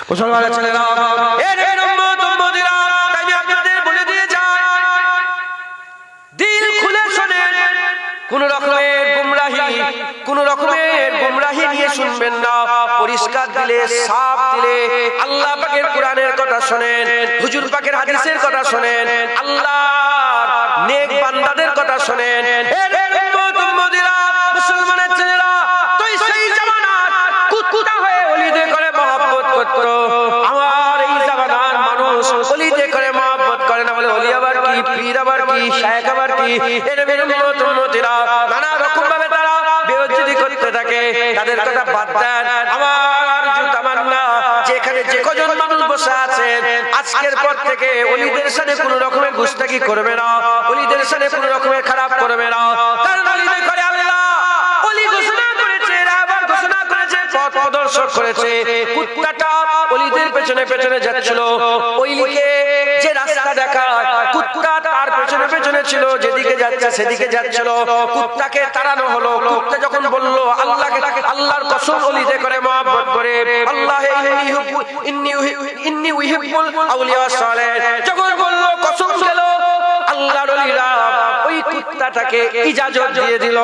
মুসলমানের ছেলেরা, এর উম্মত উম্মতিরা, তাই আমি আপনাদের বলে দিয়ে যাই, দিল খুলে শোনেন, কোন রকমের গুমরাহি নিয়ে শুনবেন না। পরিষ্কার দিলে, সাফ দিলে আল্লাহ পাকের কোরআনের কথা শোনেন, হুজুর পাকের হাদিসের কথা শোনেন, আল্লাহর নেক বান্দাদের কথা শোনেন। মুসলমানের ছেলেরা, তুই সেই জামানার কুত্তা হয়ে ওলিদের করে মহব্বত করতো, আমার এই জামানার মানুষ ওলিদের করে মহব্বত করে না। বলে ওলি আবার কি, পীর আবার কি, শায়েখ আবার কি? এর উম্মত উম্মতিরা নানা রকম ভাবে তারা বেইজ্জতি করতে থাকে, তাদের কথা বাদ দেন। আমার তামান্না, যেখানে যে কজন মানুষ বসে আছেন, আজকের পর থেকে ওলিদের সাথে কোনো রকমের গুস্তাখি করবে না, ওলিদের সাথে কোনো রকমের খারাপ করবে না। কারণ ওলিদের করে আল্লাহ ওলি ঘোষণা করেছে, আবার ঘোষণা করেছে, পথ প্রদর্শক করেছে। কুত্তাটা ওলিদের পেছনে পেছনে যাচ্ছিল, ওলিকে যে রাস্তা দেখায় কুত্তা তার পেছনে পেছনে ছিল, যেদিকে যাচ্ছে সেদিকে যাচ্ছিল। কুত্তাকে তাড়ানো হলো। কুত্তা যখন বলল আল্লাহকে, আল্লাহর কসম ওলিদের করে মহব্বত করে, আল্লাহ ইন্নী উহিব্বুল আউলিয়া সালেহ, যখন বলল কসম গেল, আল্লাহর ওলিরা ওই কুত্তাটাকে ইজাজত দিয়ে দিল,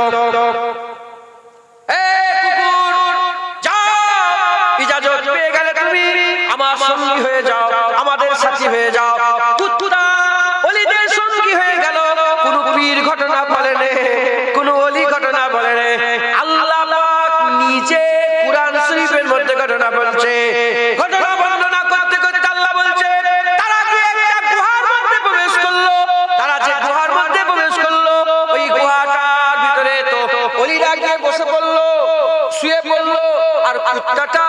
এ কুকুর যাও, ইজাজত পেয়ে গেলে তুমি আমার সঙ্গী হয়ে যাও, আমাদের সাথী হয়ে যাও। কুত্তা ওলিদের সঙ্গী হয়ে গেল। কোন পীর ঘটনা বলে নে, কোন ওলি ঘটনা বলে নে, আল্লাহ পাক নিজে কুরআন শরীফের মধ্যে ঘটনা বলছে। ঘটনা বর্ণনা করতে করতে আল্লাহ বলছে, তারা কি একটা গুহার মধ্যে প্রবেশ করলো, তারা যে গুহার মধ্যে প্রবেশ করলো, ওই গুহাটার ভিতরে তো ওলিরা গিয়ে বসে পড়লো, শুয়ে পড়লো, আর কুত্তাটা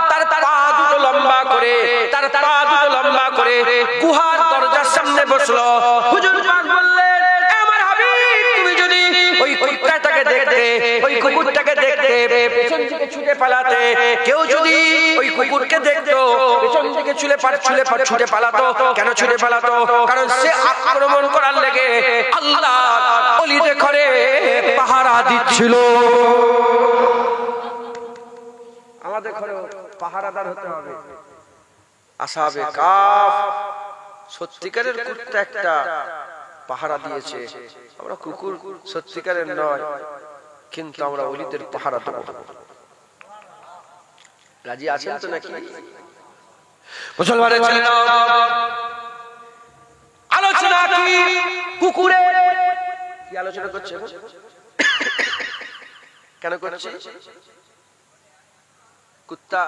তার পা দুটো লম্বা করে, তার পা দুটো লম্বা করে গুহার দরজার সামনে বসলো। হুজুর পাক বললেন, আমার হাবিব, তুমি যদি ওই কুত্তাটাকে দেখতে, ওই কুকুরটাকে দেখতে, পেছন থেকে ছুটে পালাতে, কেউ যদি ওই কুকুরকে দেখতো পেছন থেকে ছুটে পালাতো। কেন ছুটে পালাতো? কারণ সে আক্রমণ করার লেগে আল্লাহ ওলিদের ঘরে পাহারা দিচ্ছিল। আমাদের ঘরে পাহারাদার হতে হবে। আসহাবে কাফ সত্যিকারের কুত্তা একটা পাহারা দিয়েছে। আমরা কুকুর সত্যিকারের নয়, কিন্তু আমরা ওলিদের পাহারা দেব। রাজি আছেন তো নাকি? মুসলমানের ছেলেরা, আলোচনা কি কুকুরের? কি আলোচনা করছে? কেন করছে? কুত্তা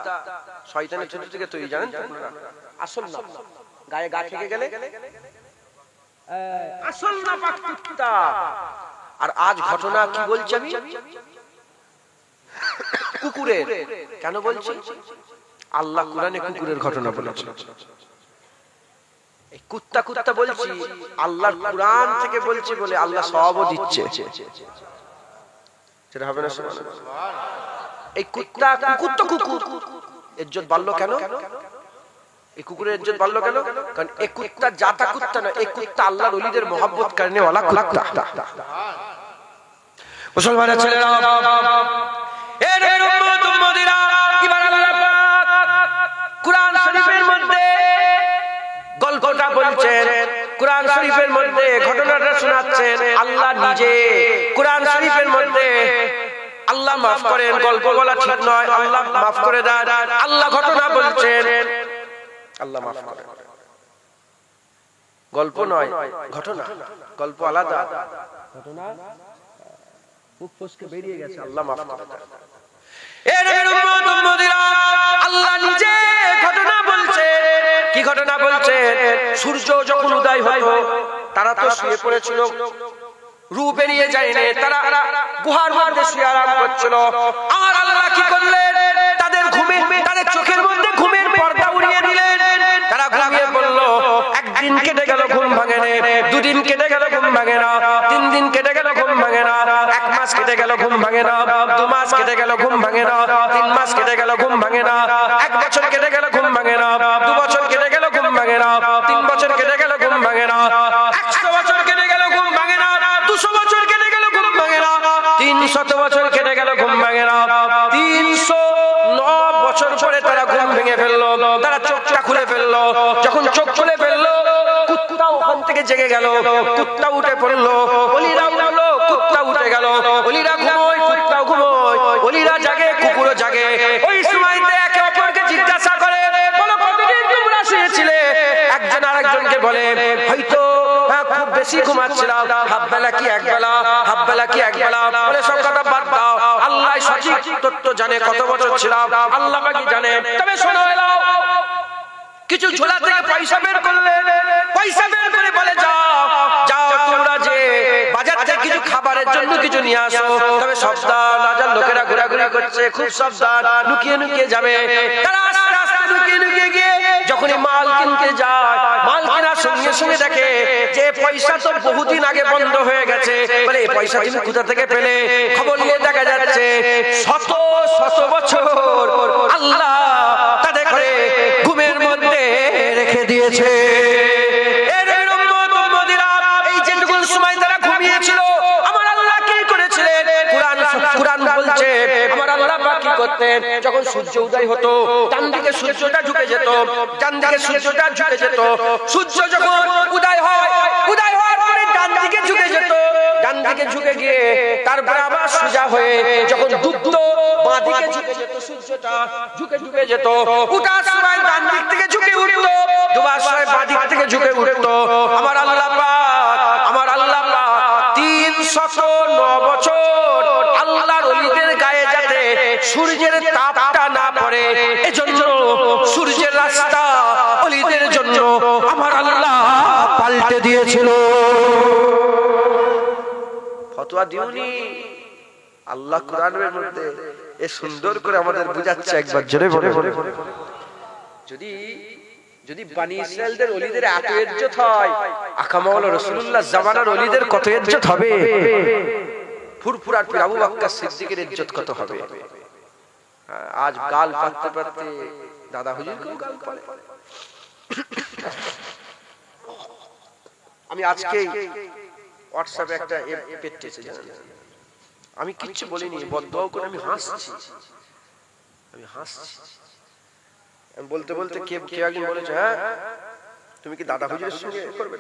শয়তানের ছোট থেকে তৈরি, জানেন আপনারা? আসল না, গায়ে গা থেকে গেলে আসল না পাক কুত্তা। আর আজ ঘটনা কি বলছি আমি? কুকুরের। কেন বলছি? আল্লাহ কোরআনে কুকুরের ঘটনা বলেছে। এই কুত্তা কুত্তা বলছি, আল্লাহর কোরআন থেকে বলছি বলে আল্লাহ সওয়াবও দিচ্ছে। সেটা হবে না? এই কুত্তা, কুকুর তো কুকুর, ইজ্জত বাড়লো কেন? এই কুকুরের ইজ্জত বাড়লো কেন? কারণ এই কুত্তা জাতা কুত্তা না, এই কুত্তা আল্লাহর ওলিদের মহব্বত করনে ওয়ালা কুত্তা। মুসলমানের ছেলেরা, এর উম্মত উম্মতিরা, এবার আল্লাহ পাক কুরআন শরীফের মধ্যে গল্পটা বলছেন, কুরআন শরীফের মধ্যে ঘটনাটা শোনাচ্ছেন। আল্লাহ নিজে কুরআন শরীফের মধ্যে, আল্লাহ মাফ করেন, গল্প বলা ঠিক নয়, আল্লাহ মাফ করে দেন। আল্লাহ ঘটনা বলছেন, আল্লাহ মাফ করেন, গল্প নয় ঘটনা। গল্প আলাদা, ঘটনা মুখ ফসকে বেরিয়ে গেছে, আল্লাহ মাফ করে দেন। এর উম্মত উম্মতিরা, আল্লাহ নিজে ঘটনা বলছেন। কি ঘটনা বলছেন? সূর্য যখন উদয় হলো, তারা তো শুয়ে পড়েছিল, রূপ বেরিয়ে যায়নি, তারা গুহার মধ্যে শুয়ে আরাম করছিল। আর আল্লাহ কি করলেন? তাদের ঘুমে, তাদের চোখের মধ্যে ঘুমের পর্দা উড়িয়ে দিলেন। তারা ঘুমিয়ে পড়ল। একদিন কেটে গেল, ঘুম ভাঙে না। দুদিন কেটে গেল, ঘুম ভাঙে না। 3 দিন কেটে গেল, ঘুম ভাঙে না। 1 মাস কেটে গেল, ঘুম ভাঙে না। 2 মাস কেটে গেল, ঘুম ভাঙে না। 3 মাস কেটে গেল, ঘুম ভাঙে না। 1 বছর কেটে গেল, ঘুম ভাঙে না। 2 বছর কেটে গেল, ঘুম ভাঙে না। 3 বছর কেটে গেল, ঘুম ভাঙে না। 100 বছর কেটে গেল, ঘুম ভাঙে না। 200 বছর কেটে গেল, ঘুম ভাঙে না। 300 বছর কেটে গেল, ঘুম ভাঙে না। 309 বছর পরে তারা ঘুম ভেঙে ভেঙে ফেললো, তারা চোখটা খুলে ফেললো। যখন চোখ খুলে ফেললো, কুত্তা ওখান থেকে জেগে গেল, কুত্তা উঠে পড়লো, ওলিরা উঠলো, কুত্তা উঠে গেল, ওলিরা ঘুমোয়, কুত্তাও ঘুমোয়, ওলিরা জাগে, কুকুরও জাগে। ওই সময়তে একে অপরকে জিজ্ঞাসা করে, বলো কতদিন তোমরা শুয়েছিলে? একজন আরেকজনকে বলে, হয়তো খুব বেশি ঘুমাচ্ছিলাম, হাফ বেলা কি এক বেলা, হাফ বেলা কি এক বেলা। বলে সব কথা বাদ দাও, আল্লাহ সঠিক তথ্য জানে কত বছর ছিলাম, আল্লাহ পাকই জানে। তবে শোনো, এলাও কিছু ঝোলা থেকে পয়সা বের করলে, পয়সা বের করে বলে যাও যাও তোমরা যে বাজার থেকে কিছু খাবারের জন্য কিছু নিয়ে আসো। তবে সাবধান, রাজার লোকেরা ঘোরাঘুরি করছে, খুব সাবধান, লুকিয়ে লুকিয়ে যাবে। তারা আস্তে আস্তে লুকিয়ে লুকিয়ে গিয়ে যখনই মাল কিনতে যায়, মাল কেনার সঙ্গে সঙ্গে দেখে যে পয়সা তো বহুদিন আগে বন্ধ হয়ে গেছে। বলে এই পয়সা তুমি কোথা থেকে পেলে? খবর নিয়ে দেখা যাচ্ছে শত শত বছর আল্লাহ তাদের ঘরে ঘুমের মধ্যে রেখে দিয়েছে। এই যেটুকু সময় তারা ঘুমিয়েছিল, আমার আল্লাহ কি করেছিলেন? কুরআন বলছে আমার আল্লাহ পাক কি করতেন? যখন সূর্য উদয় হতো, ডান দিকে সূর্যটা ঝুঁকে যেত, ডান দিকে সূর্যটা ঝুঁকে যেত। সূর্য যখন উদয় হয়, উদয় হওয়ার পরে ডান দিকে ঝুঁকে যেত, ডান দিকে ঝুঁকে গিয়ে তারপরে আবার সোজা হয়ে যখন ডুবতো, বাঁ দিকে ঝুঁকে যেত, সূর্যটা ঝুঁকে ঝুঁকে যেত। উঠার সময় ডান দিক থেকে ঝুঁকে উঠতো, ডুবার সময় বাঁ দিক থেকে ঝুঁকে উঠতো। আমার আল্লাহ পাক, আমার আল্লাহ পাক 309 বছর আল্লাহর ওলিদের গায়ে যাতে সূর্যের তাপটা না পড়ে, এজন্য সূর্যের রাস্তা ওলিদের জন্য আমার আল্লাহ পাল্টে দিয়েছিল। ফতোয়া দিউনি, আল্লাহ কোরআনের মধ্যে এ সুন্দর করে আমাদের বুঝাচ্ছে, একবার জোরে বলে। যদি যদি বনি ইসরাইলদের ওলিদের এত ইজ্জত হয়, আকা মাওলানা রাসূলুল্লাহ জামানার ওলিদের কত ইজ্জত হবে? ফুরফুরার পীর আবু বকর সিদ্দিকের ইজ্জত কত হবে? আজ গাল পাততে পাততে দাদা হুজুরকেও গাল পালে। আমি আজকে হোয়াটসঅ্যাপে একটা পেটেছে, জানেন, আমি কিচ্ছু বলিনি, বদদোয়া করে আমি হাসছি। আমি বলতে বলতে কে একজন বলেছে, হ্যাঁ তুমি কি দাদা হুজুরের সঙ্গে করবে?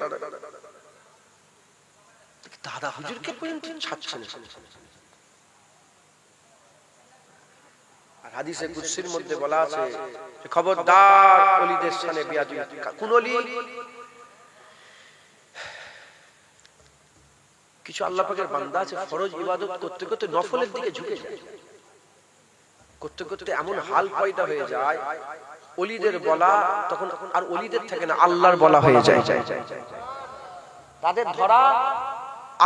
দাদা হুজুরকে পর্যন্ত ছাড়ছে না। আর হাদিসে কুদসির মধ্যে বলা আছে যে খবরদার ওলিদের সামনে বেয়াদবি। কোন ওলি? কিছু আল্লাহ পাকের বান্দা আছে ফরজ ইবাদত করতে করতে নফলের দিকে ঝুঁকে যায়, করতে করতে এমন হাল পয়দা হয়ে যায়, ওলিদের বলা তখন আর ওলিদের থাকে না, আল্লাহর বলা হয়ে যায়। তাদের ধরা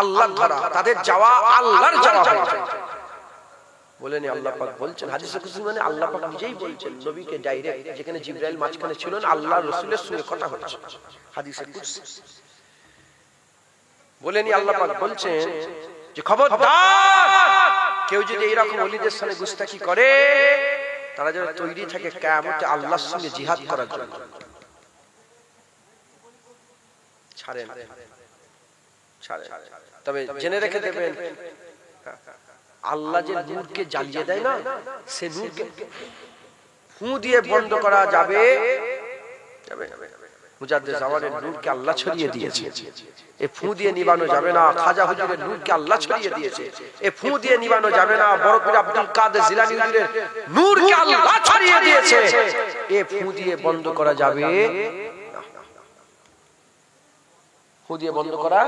আল্লাহর ধরা, তাদের যাওয়া আল্লাহর যাওয়া হয়ে যায়। বলেনি আল্লাহ পাক বলছেন হাদিসে কুদসি, মানে আল্লাহ পাক নিজেই বলছেন নবীকে ডাইরেক্ট, যেখানে জিবরাইল মাঝখানে ছিল না, আল্লাহ রাসূলের সঙ্গে কথা হচ্ছে হাদিসে কুদসি। বলেনি আল্লাহ পাক বলছেন যে খবরদার কেউ যদি এইরকম ওলিদের সামনে গুস্তাখি করে, তারা যেন তৈরি থাকে কিয়ামতে আল্লাহর সঙ্গে জিহাদ করার জন্য। ছাড়েন, তবে জেনে রেখে দেবেন, আল্লাহ যে নূরকে জ্বালিয়ে দেয় না, সে নূরকে ফু দিয়ে বন্ধ করা যাবে। মুজাদ্দিদ জামানের নূরকে আল্লাহ ছড়িয়ে দিয়েছে, এ ফু দিয়ে নিবানো যাবে না। খাজা হুজুরের নূরকে আল্লাহ ছড়িয়ে দিয়েছে, এ ফু দিয়ে নিবানো যাবে না। বড় পীর আব্দুল কাদের জিলানী হুজুরের নূরকে আল্লাহ ছড়িয়ে দিয়েছে, এ ফু দিয়ে বন্ধ করা যাবে না। ফু দিয়ে বন্ধ করা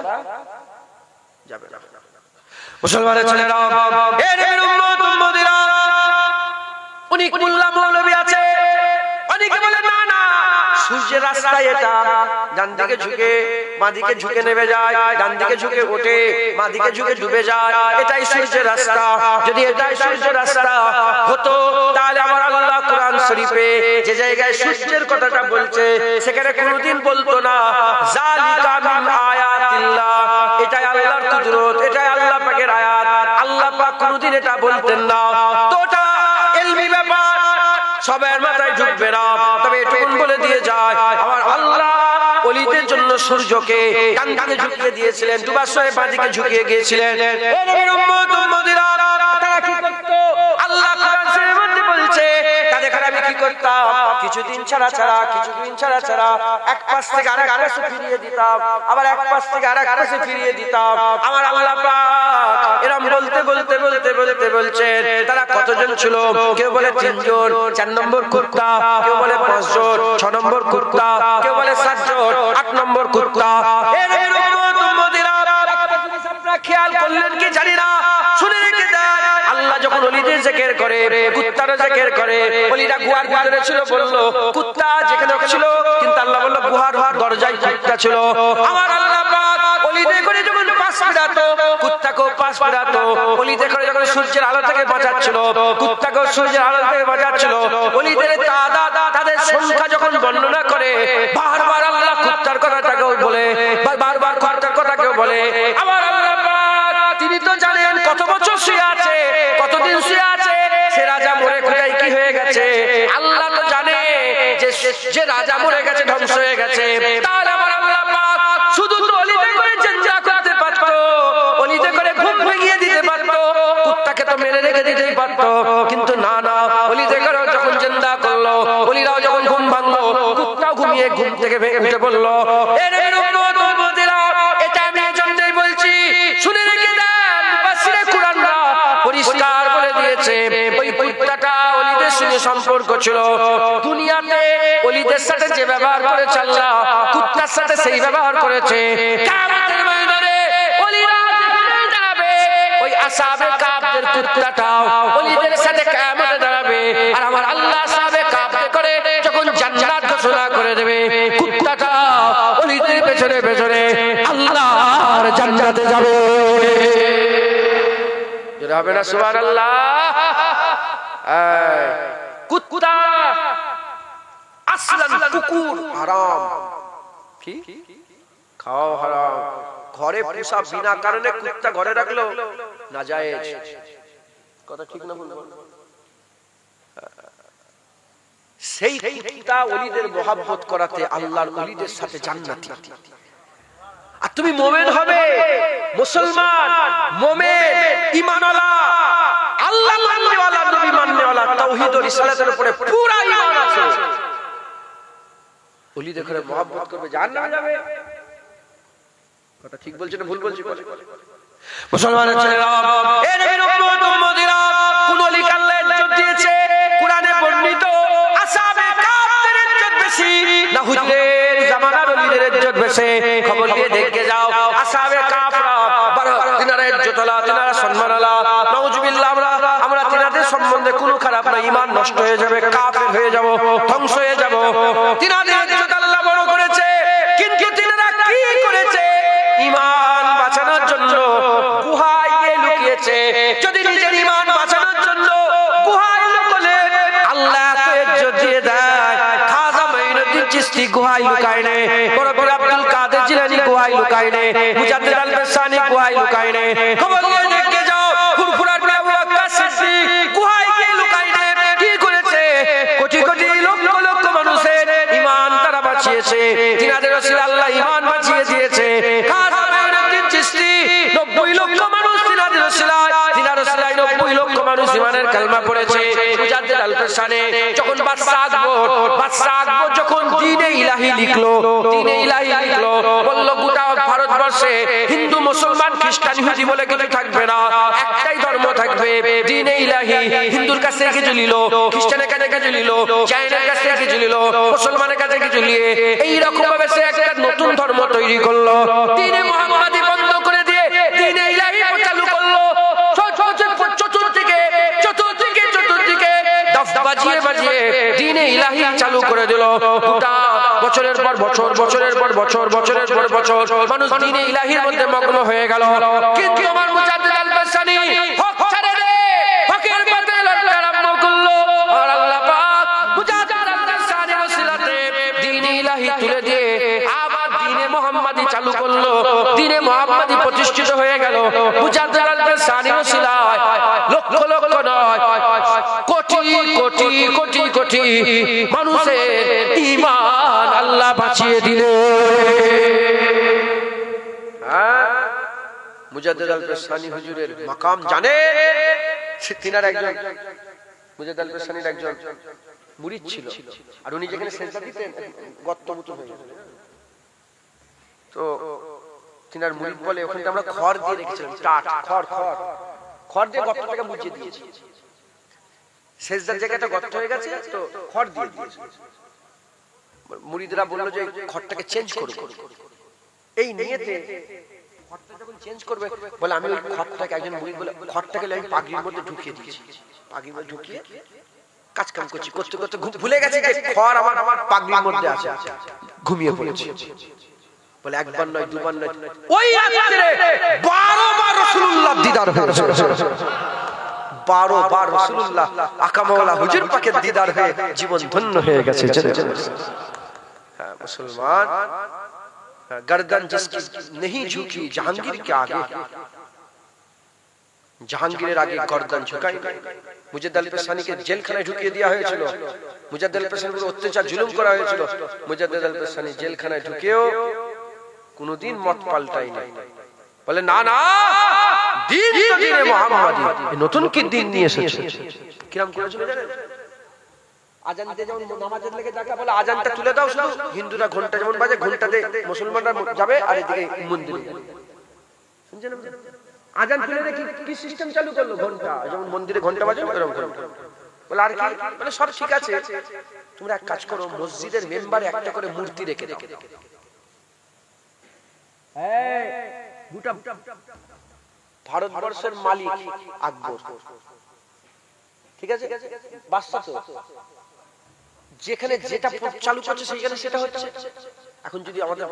যাবে না। মুসলমানের ছেলেরা, এ নবীর উম্মত উম্মতিরা, অনেক মোল্লা মৌলবী আছে, অনেকে বলে না না সূর্যের রাস্তা এটা, ডান দিকে ঝুঁকে বাঁ দিকে ঝুঁকে নেমে যায়, ডান দিকে ঝুঁকে ওঠে বাঁ দিকে ঝুঁকে ডুবে যায়, এটাই সূর্যের রাস্তা। যদি এটাই সূর্যের রাস্তা হতো, তাহলে আমার আল্লাহ কোরআন শরীফে যে জায়গায় সূর্যের কথাটা বলছে, সেখানে কোনোদিন বলতো না যালিকা মিন আয়াতিল্লাহ, এটাই আল্লাহর কুদরত, এটাই আল্লাহ পাকের আয়াত। আল্লাহ পাক কোনোদিন এটা বলতেন না। তো এটা ইলমি ব্যাপার, সবার মাথায় ঢুকবে না। তবে এটুকুন বলে দিয়ে যায়, আমার আল্লাহ ওলিদের জন্য সূর্যকে ডান দিকে ঝুঁকিয়ে দিয়েছিলেন, ডুবার সময় বাঁ দিকে ঝুঁকিয়ে গিয়েছিলেন। নবীর উম্মত উম্মতিরা তারা কি করত? আল্লাহ কোরআন শরীফের মধ্যে বলছে তাদের আমি কি করতাম, কিছুদিন ছাড়া এক পাশ থেকে আরেক পাশে ফিরিয়ে দিতাম, আবার এক পাশ থেকে আরেক পাশে ফিরিয়ে দিতাম। আমার আল্লাহ পাক এরকম বলছেন তারা কতজন ছিল? কেউ বলে 3 জন, 4 নম্বর কুত্তা, কেউ বলে 5 জন, 6 নম্বর কুত্তা, কেউ বলে 7 জন, 8 নম্বর কুত্তা। খেয়াল করলেন কি জানি না, শুনে রেখে দেন, আল্লাহ যখন ওলিদের জিকির করে, কুত্তারও জিকির করে। ওলিরা গুহার ভিতরে ছিল, বললো কুত্তা যেখানে ছিল, কিন্তু আল্লাহ বলল গুহার দরজায় কুত্তা ছিল। আমার আল্লাহ পাক ওলিদের করে যখন পাশ ফেরাতো, কুত্তাকেও পাশ ফেরাতো। ওলিদের করে যখন সূর্যের আলো থেকে বাঁচাচ্ছিল, কুত্তাকেও সূর্যের আলো থেকে বাঁচাচ্ছিল। ওলিদের তাদের সংখ্যা যখন বর্ণনা করে, বারবার আল্লাহ কুত্তার কথাটাকেও বলে, বারবার কুত্তার কথাকেও বলে। আমার আল্লাহ পাক তিনি তো জানেন কত বছর শুয়ে আছে, কতদিন শুয়ে আছে, সে রাজা মরে কোথায় কি হয়ে গেছে। আল্লাহ তো জানে যে রাজা মরে গেছে, ধ্বংস হয়ে গেছে। তার আমার আল্লাহ পাক শুধু তো ওলিতে করে জিন্দা করতে পারতো, ওলিতে করে ঘুম ভেঙিয়ে দিতে পারতো, কুত্তাকে তো মেরে রেখে দিতেই পারতো। কিন্তু না, ওলিতে করে যখন জিন্দা করলো, ওলিরাও যখন ঘুম ভাঙলো, কুত্তাও ঘুমিয়ে ঘুম থেকে উঠে পড়লো। এটা আমি এজন্যই বলছি, শুনে রেখে দেন, মুফাসসিরে কুরআনরা পরিষ্কার বলে দিয়েছে ওই কুত্তাটা ওলিদের সঙ্গে সম্পর্ক ছিল। দুনিয়াতে ওলিদের সাথে যে ব্যবহার করেছে আল্লাহ, কুত্তার সাথে সেই ব্যবহার করেছে। কিয়ামতের ময়দানে ওলিরা যেখানে যাবে, ওই আসহাবে কাফের কুত্তাটাও ওলিদের সাথে কিয়ামতে দাঁড়াবে। আর আমার আল্লাহ আসহাবে কাফে করে যখন জান্নাত ঘোষণা করে দেবে, কুত্তাটা ওলিদের পেছনে পেছনে আল্লাহর জান্নাতে যাবে। জোরে হবে না সুবহানাল্লাহ? কুত্তা আসলান কুকুর হারাম, কি খাওয়া হারাম। ঘরে পোষা বিনা কারণে কুত্তা ঘরে রাখলো নাজায়েজ। কথা ঠিক না ভুল? সেই কুত্তা ওলিদের মহব্বত করাতে আল্লাহর ওলিদের সাথে জান্নাতি। আর তুমি মুমিন হবে, মুসলমান, মুমিন, ঈমানওয়ালা, আল্লাহ মাননেওয়ালা, নবী মাননেওয়ালা, তাওহীদ ও রিসালাতের উপরে পুরো ঈমান আছে, ওলিদের করে মহব্বত করবে, জান্নাতে যাবে। কথা ঠিক বলছি না ভুল বলছি? মুসলমানের ছেলেরা, এ নবীর উম্মত উম্মতিরা, কোন ওলি আল্লাহ ইজ্জত দিয়েছে? কুরআনে বর্ণিত আসহাবে কাফের ইজ্জত বেশি না হুজুরের জামানার ওলিদের ইজ্জত বেশি? খবর নিয়ে দেখে যাও। আসহাবে কাফরা তিনারা ইজ্জতওয়ালা, তিনারা সম্মানওয়ালা। নাউজুবিল্লাহ, আমরা তিনাদের সম্বন্ধে কোনো খারাপ না, ঈমান নষ্ট হয়ে যাবে, কাফের হয়ে যাব, ধ্বংস হয়ে যাব। তিনাদের ইজ্জত আল্লাহ বড় করেছে, কিন্তু তিনারা কি করেছে? ঈমান বাঁচানোর জন্য গুহায় গিয়ে লুকিয়েছে। যদি নিজের ঈমান বাঁচানোর জন্য গুহায় লুকালে আল্লাহ তো ইজ্জত দিয়ে দেয়। খাজা মাইনুদ্দিন চিশতি গুহায় লুকায় নে, বড় আব্দুল কাদের জিলানী গুহায় লুকায় নে, মুজাদ্দিদ আল বেসানি গুহায় লুকায় নে। খবর নিয়ে দেখে যাও, ফুরফুরার আবু বকর সিদ্দিক গুহায় গিয়ে লুকায় নে। কি করেছে? কোটি কোটি লক্ষ মানুষের ঈমান তারা বাঁচিয়েছে। তিনাদের ওসিলা আল্লাহ ঈমান বাঁচিয়ে দিয়েছে। খাজা মাইনুদ্দিন চিশতি 90 লক্ষ মানুষ তিনাদের ওসিলায়, তিনার ওসিলায় 90 লক্ষ মানুষ ঈমানের কালমা পড়েছে। মুজাদ্দিদ আল বেসানি যখন বাদশা আকবর যখন দ্বীনে ইলাহি লিখলো, বলল গোটা ভারতবর্ষে হিন্দু, মুসলমান, খ্রিস্টান, ইহুদি বলে কিছু থাকবে না, একটাই ধর্ম থাকবে, দ্বীনে ইলাহি। হিন্দুর কাছ থেকে কিছু নিল, খ্রিস্টানের কাছে কিছু নিল, চাইনার কাছ থেকে কিছু নিল, মুসলমানের কাছে কিছু নিয়ে এইরকম ভাবে সে একটা নতুন ধর্ম তৈরি করলো। দ্বীনে মুহাম্মাদি বন্ধ করে দিয়ে দ্বীনে ইলাহি চালু করলো। চতুর্দিকে বাজিয়ে দ্বীনে ইলাহি চালু করে দিল। গোটা বছরের পর বছর মানুষ দ্বীনে ইলাহির মধ্যে মগ্ন হয়ে গেল। কিন্তু আমার মুজাদ্দিদ আল বেসানি হক ছেড়ে দে, হকের পথে লড়তে আরম্ভ করলো। আর আল্লাহ পাক মুজাদ্দিদ আল বেসানির ওসিলাতে দ্বীনে ইলাহি তুলে দিয়ে আবার দ্বীনে মুহাম্মাদি চালু করলো। দ্বীনে মুহাম্মাদি প্রতিষ্ঠিত হয়ে গেল। মুজাদ্দিদ আল বেসানির ওসিলায় লক্ষ নয়, কোটি মানুষের ঈমান আল্লাহ বাঁচিয়ে দিলেন। মুজাদ্দিদ আল বেসানি হুজুরের মাকাম জানেন? তিনার একজন, মুজাদ্দিদ আল বেসানির একজন মুরিদ ছিল, আর উনি যেখানে সেজদা দিতেন গর্ত মতো হয়ে যেত। তো তিনার মুরিদ বলে ওখানে আমরা খড় দিয়ে রেখেছিলাম, টাট খড় দিয়ে গর্তটাকে মুছিয়ে দিয়েছি। সেজদার জায়গাটা গর্ত হয়ে গেছে, তো খড় দিয়ে দিয়েছি। মুরিদরা বলল যে খড়টাকে চেঞ্জ করো। এই নিয়েতে খড়টা যখন চেঞ্জ করবে, বলে আমি ওই খড়টাকে, একজন মুরিদ বলে খড়টাকে আমি পাগড়ির মধ্যে ঢুকিয়ে দিয়েছি। পাগড়ির মধ্যে ঢুকিয়ে কাজ কাম করছি, করতে করতে ভুলে গেছে যে খড় আমার পাগড়ির মধ্যে আছে, ঘুমিয়ে পড়েছি। বলে একবার নয়, দুবার নয়, ওই রাত্রে 12 বার রাসূলুল্লাহ দিদার হয়েছে। 12 বার রাসূলুল্লাহ আকা মাওলা হুজুর পাকের দিদার হয়ে জীবন ধন্য হয়ে গেছে। হ্যাঁ মুসলমান, गर्दन जिसकी नहीं झुकी जहांगीर के आगे, জাহাঙ্গীরের আগে গর্দান ঝুঁকাই। মুজাদ্দেদ আল-পেশানি কে জেলখানায় ঢুকিয়ে দেওয়া হয়েছিল, মুজাদ্দেদ আল-পেশানির উপর অত্যাচার জুলুম করা হয়েছিল। মুজাদ্দেদ আল-পেশানি জেলখানায় ঢুকেও কোনদিন মত পাল্টায়নি। বলে না না, দিন তো দিনে মুহাম্মাদি, নতুন কি দিন নিয়ে এসেছে। কিরম করেছিল জানেন? আজান দিতে যেমন নামাজের লেগে ডাকা, বলে আজানটা তুলে দাও, শুধু হিন্দুরা ঘন্টা যেমন বাজে ঘন্টাতে মুসলমানরা যাবে, আর এদিকে মন্দিরে শুনছেন আজান তুলে রেখে কি সিস্টেম চালু করলো, ঘন্টা যেমন মন্দিরে ঘন্টা বাজে এরকম করে। বলে আর কি, বলে সব ঠিক আছে, তোমরা এক কাজ করো, মসজিদের মেম্বারে একটা করে মূর্তি রেখে দাও। এই গোটা ভারতবর্ষের মালিক আকবর, ঠিক আছে, বাদশা তো, যেখানে যেটা চালু করছে সেইখানে সেটা হচ্ছে। এখন যদি আমাদের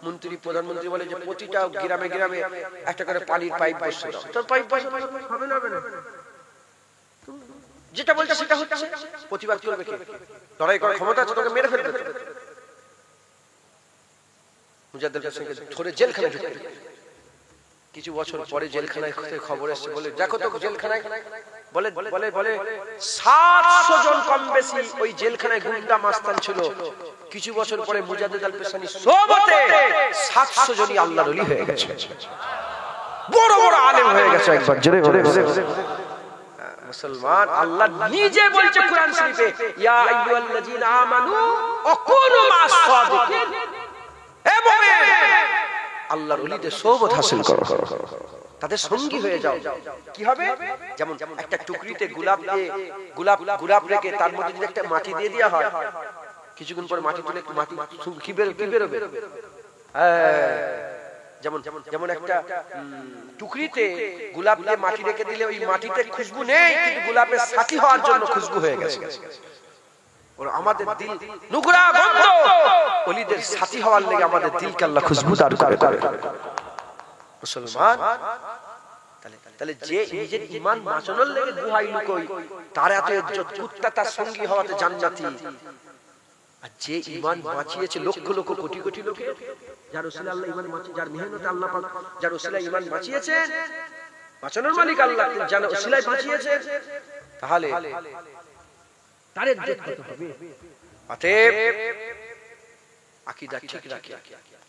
মন্ত্রী প্রধানমন্ত্রী বলে যে প্রতিটা গ্রামে গ্রামে একটা করে পানির পাইপ বসিয়ে দাও, তো পাইপ হবে না, যেটা বলছে সেটা হচ্ছে। প্রতিবাদ করবে কে? লড়াই করার ক্ষমতা আছে, তোকে মেরে ফেলবে। মুজাদ্দেদ আল-পেশানিকে ধরে জেলখানায় ঢুকে দিল। কিছু বছর পরে জেলখানায় খবর এসেছে, বলে দেখো তো জেলখানায়, বলে বলে বলে 700 জন কম বেশি ওই জেলখানায় গুন্ডা মাস্তান ছিল। কিছু বছর পরে মুজাদ্দেদ আল-পেশানি সোহবতে 700 জনই আল্লাহর ওলি হয়ে গেছে, বড় বড় আলেম হয়ে গেছে। একবার জোরে জোরে মুসলমান, আল্লাহ নিজে বলছে কুরআন শরীফে, ইয়া আইয়ুহাল্লাযীনা আমানু আকুনু মা'আস সাদিকিন, হে মুমিন আল্লাহর ওলিদের সোহবত হাসিল করো, তাদের সঙ্গী হয়ে যাও। কি হবে? যেমন একটা টুকরিতে গোলাপ রেখে তার মধ্যে যদি একটা মাটি দিয়ে দেওয়া হয়, কিছুক্ষণ পর মাটি তুলে মাটি কি বেরোবে? যেমন যেমন একটা টুকরিতে গোলাপ দিয়ে মাটি রেখে দিলে ওই মাটিতে খুশবু নেই, কিন্তু গোলাপের সাথী হওয়ার জন্য খুশবু হয়ে গেছে। ওর আমাদের দিল নুকরা বন্ধ, ওলিদের সাথী হওয়ার লেগে আমাদের দিলকে আল্লাহ খুশবুদার করে দেয়। মুসলমান, তাহলে যে নিজের ঈমান বাঁচানোর লেগে গুহায় লুকোয়, তার এত ইজ্জত, কুত্তা তার সঙ্গী হওয়াতে জান্নাতি। আর যে ঈমান বাঁচিয়েছে লক্ষ লক্ষ কোটি কোটি লোকে, যার ওসিলা আল্লাহ ঈমান বাঁচিয়ে, যার মেহনতে আল্লাহ পাক যার ওসিলা ঈমান বাঁচিয়েছে, বাঁচানোর মালিক আল্লাহ, যার ওসিলায় বাঁচিয়েছে, তাহলে তার ইজ্জত কত হবে। অতএব আকীদা ঠিক রাখি।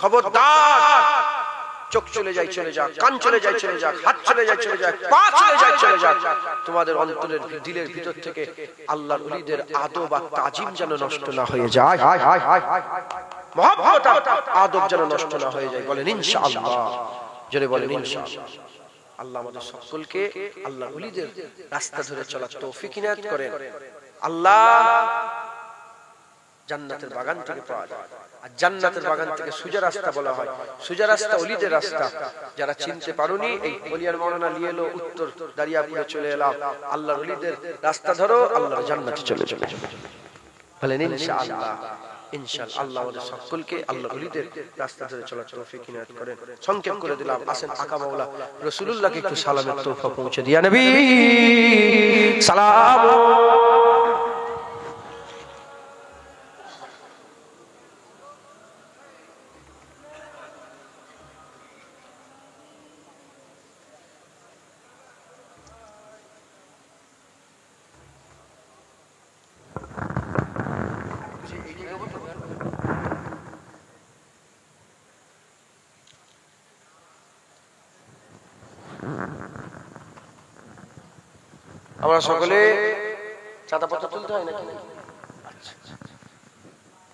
খবরদার, চোখ চলে যায় চলে যাক, কান চলে যায় চলে যাক, হাত চলে যায় চলে যাক, পা চলে যায় চলে যাক, তোমাদের অন্তরের দিলের ভিতর থেকে আল্লাহর ওলিদের আদব আর তাজিম যেন নষ্ট না হয়ে যায়, মহব্বত আদব যেন নষ্ট না হয়ে যায়। বলেন ইনশাআল্লাহ, জোরে বলেন ইনশাআল্লাহ। আল্লাহ আমাদের সকলকে আল্লাহর ওলিদের রাস্তা ধরে চলার তৌফিক ইনায়াত করেন। আল্লাহ জান্নাতের বাগান থেকে পাওয়া যায়, আর জান্নাতের বাগান থেকে সোজা রাস্তা বলা হয়। সোজা রাস্তা ওলিদের রাস্তা। যারা চিনতে পারোনি, এই বলিয়ার মাওলানা নিয়ে এলো উত্তর দারিয়াপুরে চলে এলাম, আল্লাহর ওলিদের রাস্তা ধরো, আল্লাহর জান্নাতে চলে যাবে। বলেন ইনশাআল্লাহ। ইনশাআল্লাহ আল্লাহ আমাদের সকলকে আল্লাহর ওলিদের রাস্তা ধরে চলার তৌফিক ইনায়াত করেন। সংক্ষেপ করে দিলাম, আসেন আকা মাওলা রাসূলুল্লাহকে একটু সালামের তোহফা পৌঁছে দিয়া নবী সালাম। আমরা সকলে চাঁদাপত্র তুলতে হয় নাকি?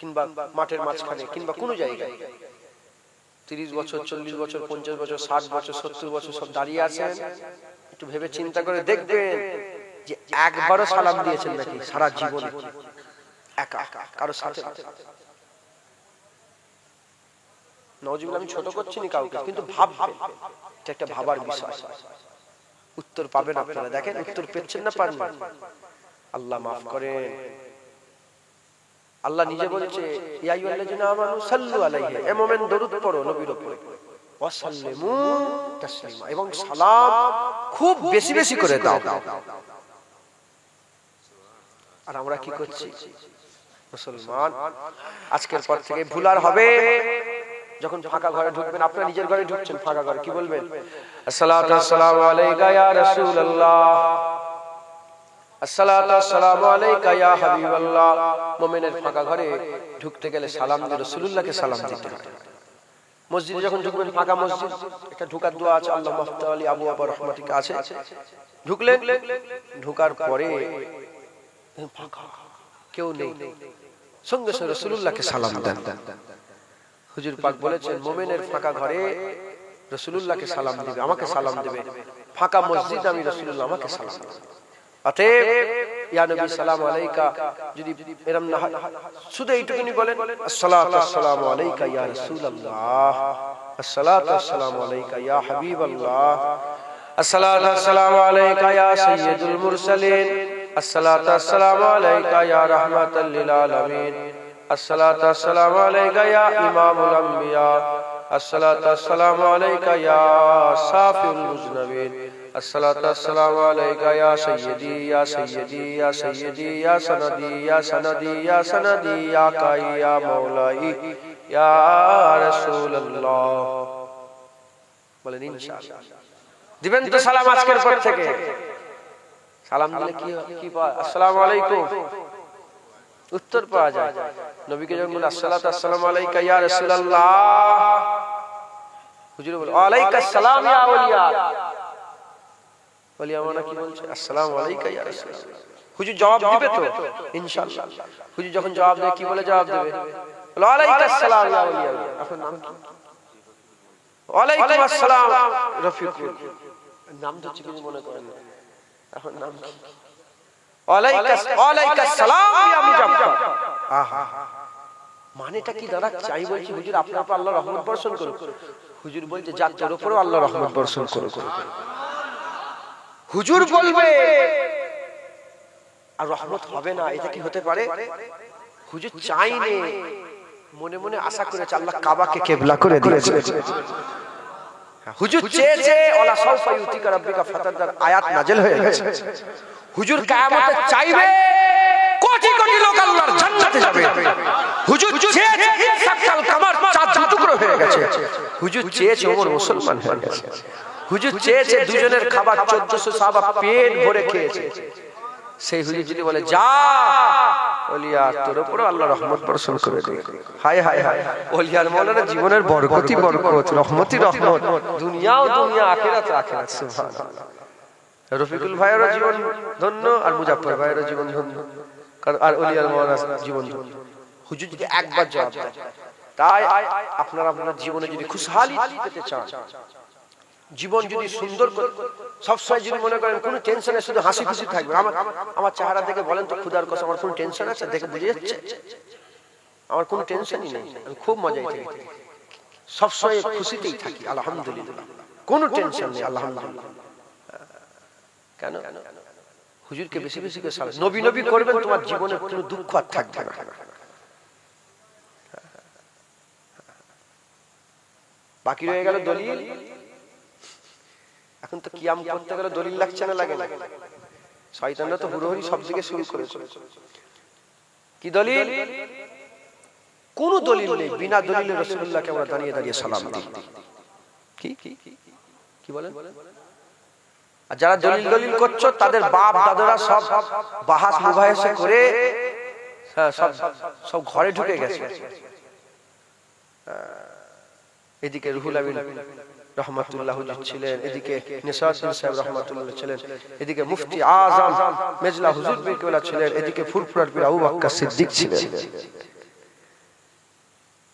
কিংবা মাঠের মাঝখানে কিংবা কোনো জায়গায় 30 বছর 40 বছর 50 বছর 60 বছর 70 বছর সব দাঁড়িয়ে আছেন, একটু ভেবে চিন্তা করে দেখবেন যে একবারও সালাম দিয়েছেন নাকি সারা জীবনে? একা কারো সাথে। নওয়াজুবিল্লাহ, আমি ছোট করছি না কাউকে, কিন্তু ভাববেন, এটা একটা ভাবার বিষয়। উত্তর পাবেন আপনারা, দেখেন উত্তর পেচ্ছেন না পারেন। আল্লাহ মাফ করেন। আল্লাহ নিজে বলছে ইয়া আইয়ুহাল্লাযিনা আমানু সাল্লু আলাইহি, এ মুমিন দরুদ পড়ো নবীর উপরে, ওয়া সাল্লিমু তাসলিমা, এবং সালাম খুব বেশি বেশি করে দাও। আর আমরা কি করছি মুসলমান? আজকের পর থেকে ভুল আর হবে। যখন ফাঁকা ঘরে ঢুকবেন, আপনারা নিজের ঘরে ঢুকছেন ফাঁকা ঘরে, কি বলবেন? আসসালাতু আসসালামু আলাইকা ইয়া রাসূলুল্লাহ, আসসালাতু আসসালামু আলাইকা ইয়া হাবিবাল্লাহ। মুমিনের ফাঁকা ঘরে ঢুকতে গেলে সালাম দিয়ে রাসূলুল্লাহকে সালাম দিতে হয়। মসজিদে যখন ঢুকবেন, ফাঁকা মসজিদ, একটা ঢোকার দোয়া আছে, আল্লাহ মাফতালি আবু আবা রহমাতিকা আছে, ঢুকলেন, ঢোকার পরে ফাঁকা, কেউ নেই, সঙ্গে সঙ্গে রাসূলুল্লাহকে সালাম দেন। হুজুর পাক বলেছেন মুমিনের ফাঁকা ঘরে রাসূলুল্লাহকে সালাম দিবে, আমাকে সালাম দিবে। ফাঁকা মসজিদ আমি রাসূলুল্লাহ আমাকে সালাম দেব। অতএব ইয়া নবী সালাম আলাইকা যদি এরম না হয়, শুধু এইটুকুনি বলেন আসসালাতু আসসালামু আলাইকা ইয়া রাসূলুল্লাহ, আসসালাতু আসসালামু আলাইকা ইয়া হাবিবাল্লাহ, আসসালাতু আসসালামু আলাইকা ইয়া সাইয়্যিদুল মুরসালিন, আসসালাতু আসসালামু আলাইকা ইয়া রাহমাতাল লিল আলামিন, আসসালাতু আসসালামু আলাইকা ইয়া ইমামুল আম্বিয়া, আসসালাতু আসসালামু আলাইকা ইয়া সাফিউল মুজনাবিন, আসসালাতু আসসালামু আলাইকা ইয়া সাইয়্যিদি ইয়া সাইয়্যিদি ইয়া সাইয়্যিদি ইয়া সানাদি ইয়া সানাদি ইয়া সানাদি ইয়া কাই ইয়া মাওলাই ইয়া রাসূলুল্লাহ। বলেন ইনশাআল্লাহ দিবেন তো সালাম আজকের পর থেকে? সালাম দিলে কি পায়? আসসালামু আলাইকুম উত্তর পাওয়া যায়। নবীকে যখন বলে আসসালাতু আসসালামু আলাইকা ইয়া রাসূলুল্লাহ, হুজুর বলে ওয়ালাইকুম আসসালাম ইয়া আউলিয়া। ওলিয়া মানে কি বলছে? আসসালামু আলাইকা ইয়া রাসূলুল্লাহ। হুজুর জবাব দিবে তো ইনশাআল্লাহ। হুজুর যখন জবাব দেয় কি বলে জবাব দেবে? ওয়ালাইকুম আসসালাম ইয়া আউলিয়া। আপনার নাম কি? ওয়ালাইকুম আসসালাম রফিকুল। নাম তো কি মনে করেন? আপনার নাম কি? ওয়ালাইকুম আসসালাম ইয়া মুজাফফর। আহা, মানেটা কি দাঁড়াচ্ছে? আমি বলছি হুজুর আপনার উপর আল্লাহর রহমত বর্ষণ করুক। হুজুর বলছে যা তোর উপরও আল্লাহর রহমত বর্ষণ করুক। হুজুর বলবে আর রহমত হবে না, এটা কি হতে পারে? হুজুর চাইনে, মনে মনে আশা করেছে আল্লাহ কাবাকে কিবলা করে দিয়েছে। হুজুর চেয়েছে ওয়ালা সাউফা ইউতিকা রাব্বিকা ফাতাদার আয়াত নাযিল হয়ে গেছে। হুজুর কিয়ামতে চাইবে কোটি কোটি লোক আল্লাহর জান্নাতে যাবে। হুজুর চেয়েছে সাকাল কামার চাঁদ টুকরো হয়ে গেছে। হুজুর চেয়েছে ওমর মুসলমান হয়ে গেছে। হুজুর চেয়েছে দুজনের খাবার 1400 সাহাবা পেট ভরে খেয়েছে। সেই হুজুর যদি বলে যা ওলিয়া তোর উপর আল্লাহর রহমত বর্ষণ করে দেবে। হায় হায় হায়, ওলিয়ার মৌলানা জীবনের বরকতই বরকত, রহমতই রহমত, দুনিয়াও দুনিয়া, আখিরাত আখিরাত। সুবহানাল্লাহ। রফিকুল ভাইয়েরও জীবন ধন্য আর মুজাফফর ভাইয়েরও জীবন ধন্য, আর ওলিয়ার মৌলানা জীবন ধন্য। হুজুর যদি একবার জবাব দেয়, তাই আপনারা আপনার জীবনে যদি খুশহালি পেতে চান, জীবন যদি সুন্দর সবসময় যদি মনে করেন কোনো টেনশনে শুধু হাসি খুশি থাকবে, আমার চেহারা দেখে বলেন তো খুদার কসম আমার কোনো টেনশন আছে? দেখে বুঝে যাচ্ছে আমার কোনো টেনশনই নেই, আমি খুব মজায় থাকি, সবসময় খুশিতেই থাকি আলহামদুলিল্লাহ, কোনো টেনশন নেই আলহামদুলিল্লাহ। কেন? হুজুরকে বেশি বেশি করে সালাম নবী নবী করবেন, তোমার জীবনে কোনো দুঃখ আর থাকবে না। বাকি রয়ে গেল দলিল। এখন তো কিয়াম করতে গেলে দলিল লাগছে না, লাগে না? শয়তানরা তো হুড়োহুড়ি সব দিকে শুরু করেছে। কি দলিল? কোন দলিল নেই, বিনা দলিলে রাসূলুল্লাহকে আমরা দাঁড়িয়ে দাঁড়িয়ে সালাম দিই। কি কি বলেন? আর যারা দলিল দলিল করছো তাদের বাপ দাদারা সব বাহাস মুবাহাসা করে সব ঘরে ঢুকে গেছে। এদিকে রুহুল আমিন রহমাতুল্লাহ ছিলেন, এদিকে নিসাউদ্দিন সাহেব রহমাতুল্লাহ ছিলেন, এদিকে মুফতি আজম মেজলা হুজুর পীর কেবলা ছিলেন, এদিকে ফুরফুরার পীর আবু বকর সিদ্দিক ছিলেন।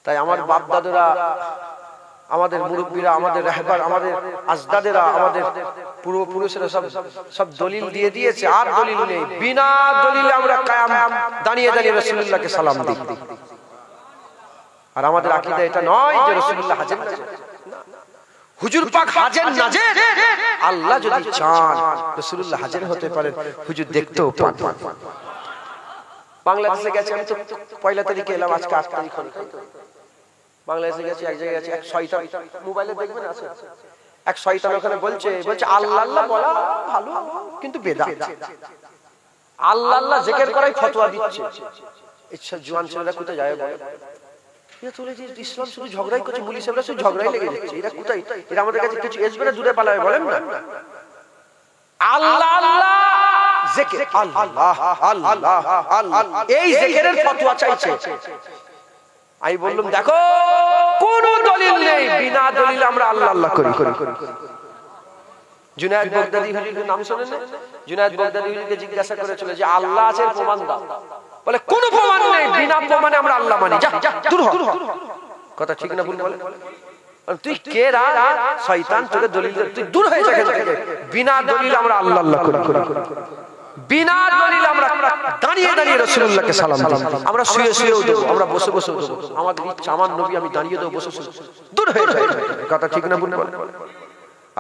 তাই আমার বাপ দাদুরা, আমাদের মুরব্বীরা, আমাদের রাহবার, আমাদের আজদাদেরা, আমাদের পূর্বপুরুষেরা সব দলিল দিয়ে দিয়েছে, আর দলিল নেই। বিনা দলিলে আমরা কায়াম দাঁড়িয়ে দাঁড়িয়ে রাসূলুল্লাহকে সালাম দিই। আর আমাদের আকীদা এটা নয় যে রাসূলুল্লাহ হাজের নাজের। হুজুর পাক হাজের নাজের, আল্লাহ যদি চান রাসূলুল্লাহ হাজের হতে পারেন, হুজুর দেখতেও পান। বাংলাদেশে গেছে, আমি তো পয়লা তারিখে এলাম, আজকে 8 তারিখ হলো। বাংলাদেশে গেছি, এক জায়গায় গেছি, এক শয়তান, মোবাইলে দেখবেন আছে, এক শয়তান ওখানে বলছে আল্লাহ আল্লাহ বলা ভালো কিন্তু বেদাত। আল্লাহ আল্লাহ জিকির করাই ফতোয়া দিচ্ছে। ইচ্ছা জওয়ান ছেলেরা কোথায় যায় বলে? এরা চলে যে ইসলাম শুধু ঝগড়াই করছে, মুলি সাহেবরা শুধু ঝগড়াই লেগে যাচ্ছে। এরা কোথায়? এরা আমাদের কাছে কিছু আসবে না, দূরে পালাবে, বলেন না? আল্লাহ আল্লাহ জিকির, আল্লাহ আল্লাহ আল্লাহ, এই জিকিরের ফতোয়া চাইছে। আমি বললাম দেখো কোন দলিল নেই, বিনা দলিলে আমরা আল্লাহ আল্লাহ করি। জুনায়েদ বাগদাদি হুজুরের নাম শুনেন না? জুনায়েদ বাগদাদি হুজুরকে জিজ্ঞাসা করেছিল যে আল্লাহ আছে, প্রমাণ দাও। বলে কোন প্রমাণ নেই, বিনা প্রমাণে আমরা আল্লাহ মানি। যা দূর হ। কথা ঠিক না ভুল বলে? তুই কে রা শয়তান, তোকে দলিল, তুই দূর হয়ে যা এখান থেকে। বিনা দলিলে আমরা আল্লাহ আল্লাহ করি। বিনা দলিলে আমরা দাঁড়িয়ে দাঁড়িয়ে রাসূলুল্লাহকে সালাম দিই। আমরা শুয়ে শুয়েও দেব, আমরা বসে বসেও দেব। আমাদের ইচ্ছা, আমার নবী আমি দাঁড়িয়ে দেব, বসে বসে। দূর হয়ে যায়। কথা ঠিক না ভুল বলে?